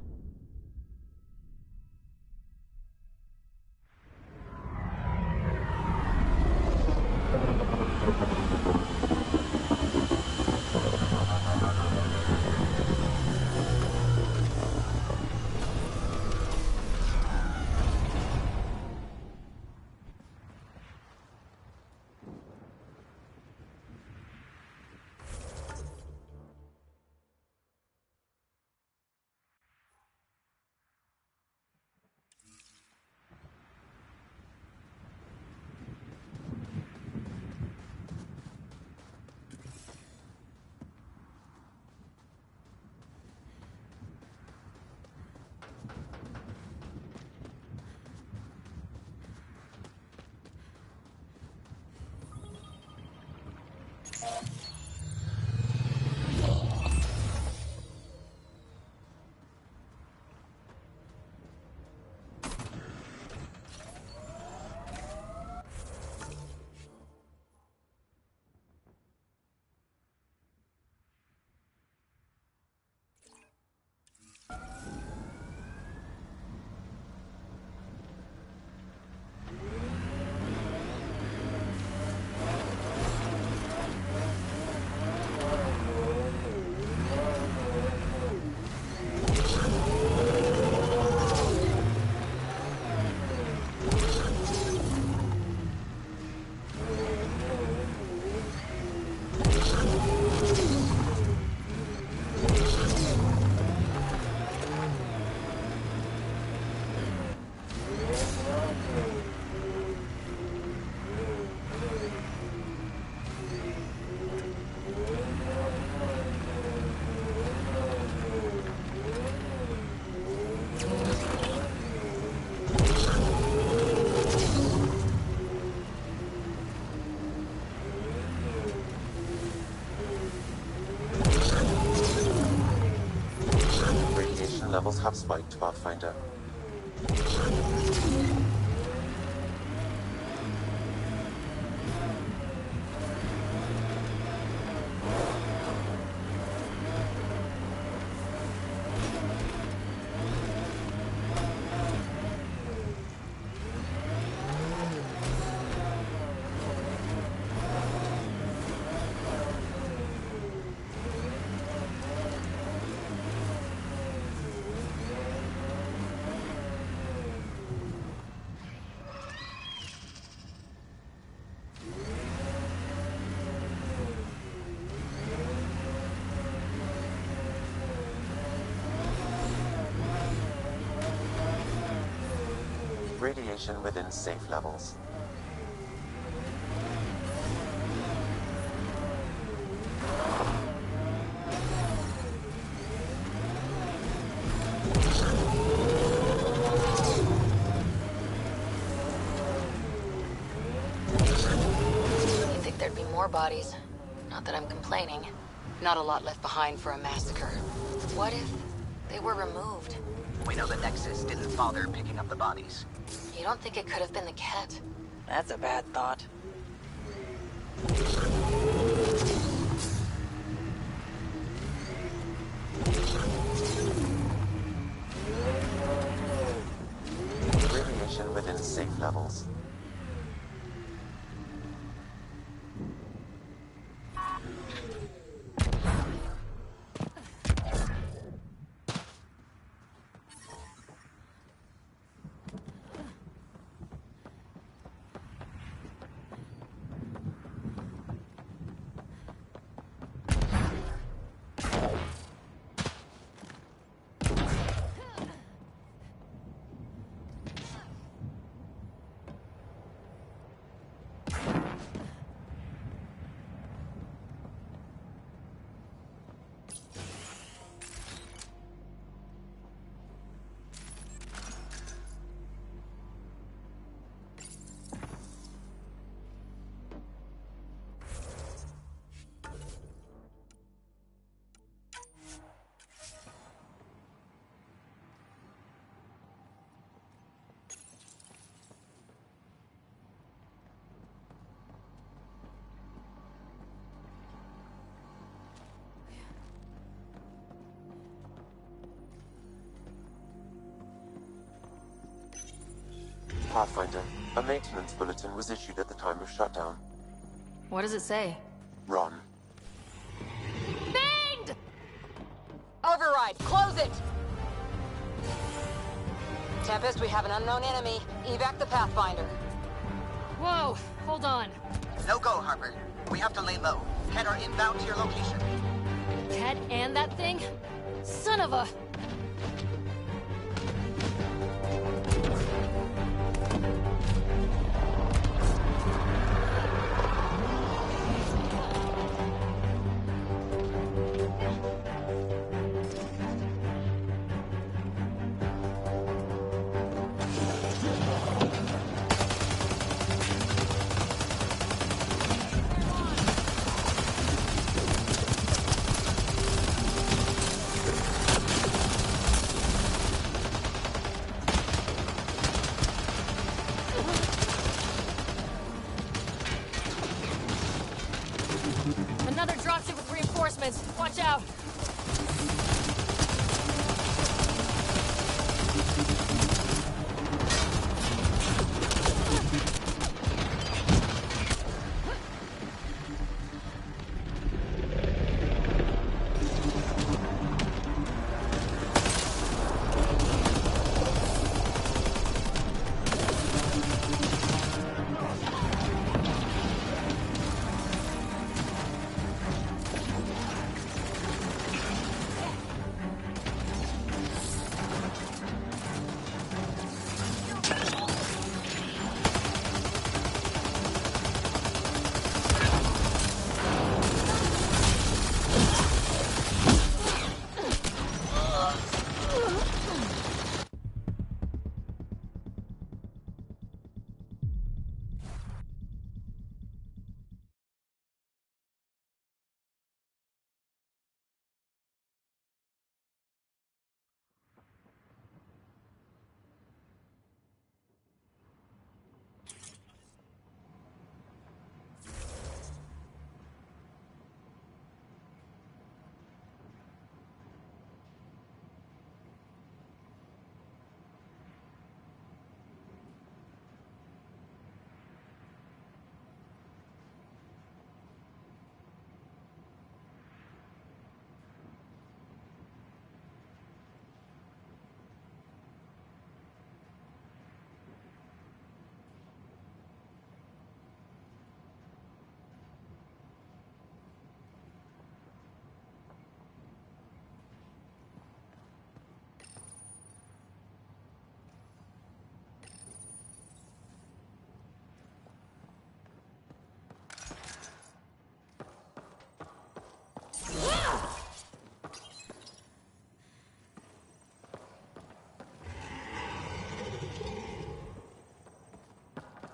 Radiation levels have spiked, Pathfinder. Radiation within safe levels. You'd think there'd be more bodies. Not that I'm complaining. Not a lot left behind for a massacre. What if they were removed? We know the Nexus didn't bother picking up the bodies. You don't think it could have been the Ket? That's a bad thought. Radiation within safe levels. Pathfinder, a maintenance bulletin was issued at the time of shutdown. What does it say? Run. Banged! Override, close it! Tempest, we have an unknown enemy. Evac the Pathfinder. Whoa, hold on. No go, Harper. We have to lay low. Head are inbound to your location. Ket and that thing? Son of a...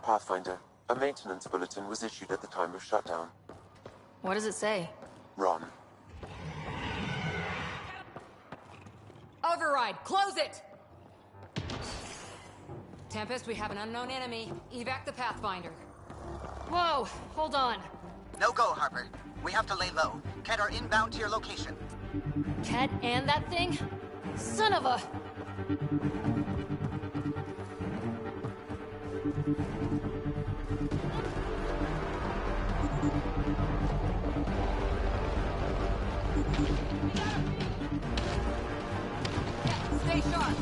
Pathfinder, a maintenance bulletin was issued at the time of shutdown. What does it say? Ron. Override, close it! Tempest, we have an unknown enemy. Evac the Pathfinder. Whoa, hold on. No go, Harper. We have to lay low. Ket are inbound to your location. Ket and that thing? Son of a... Stay sharp.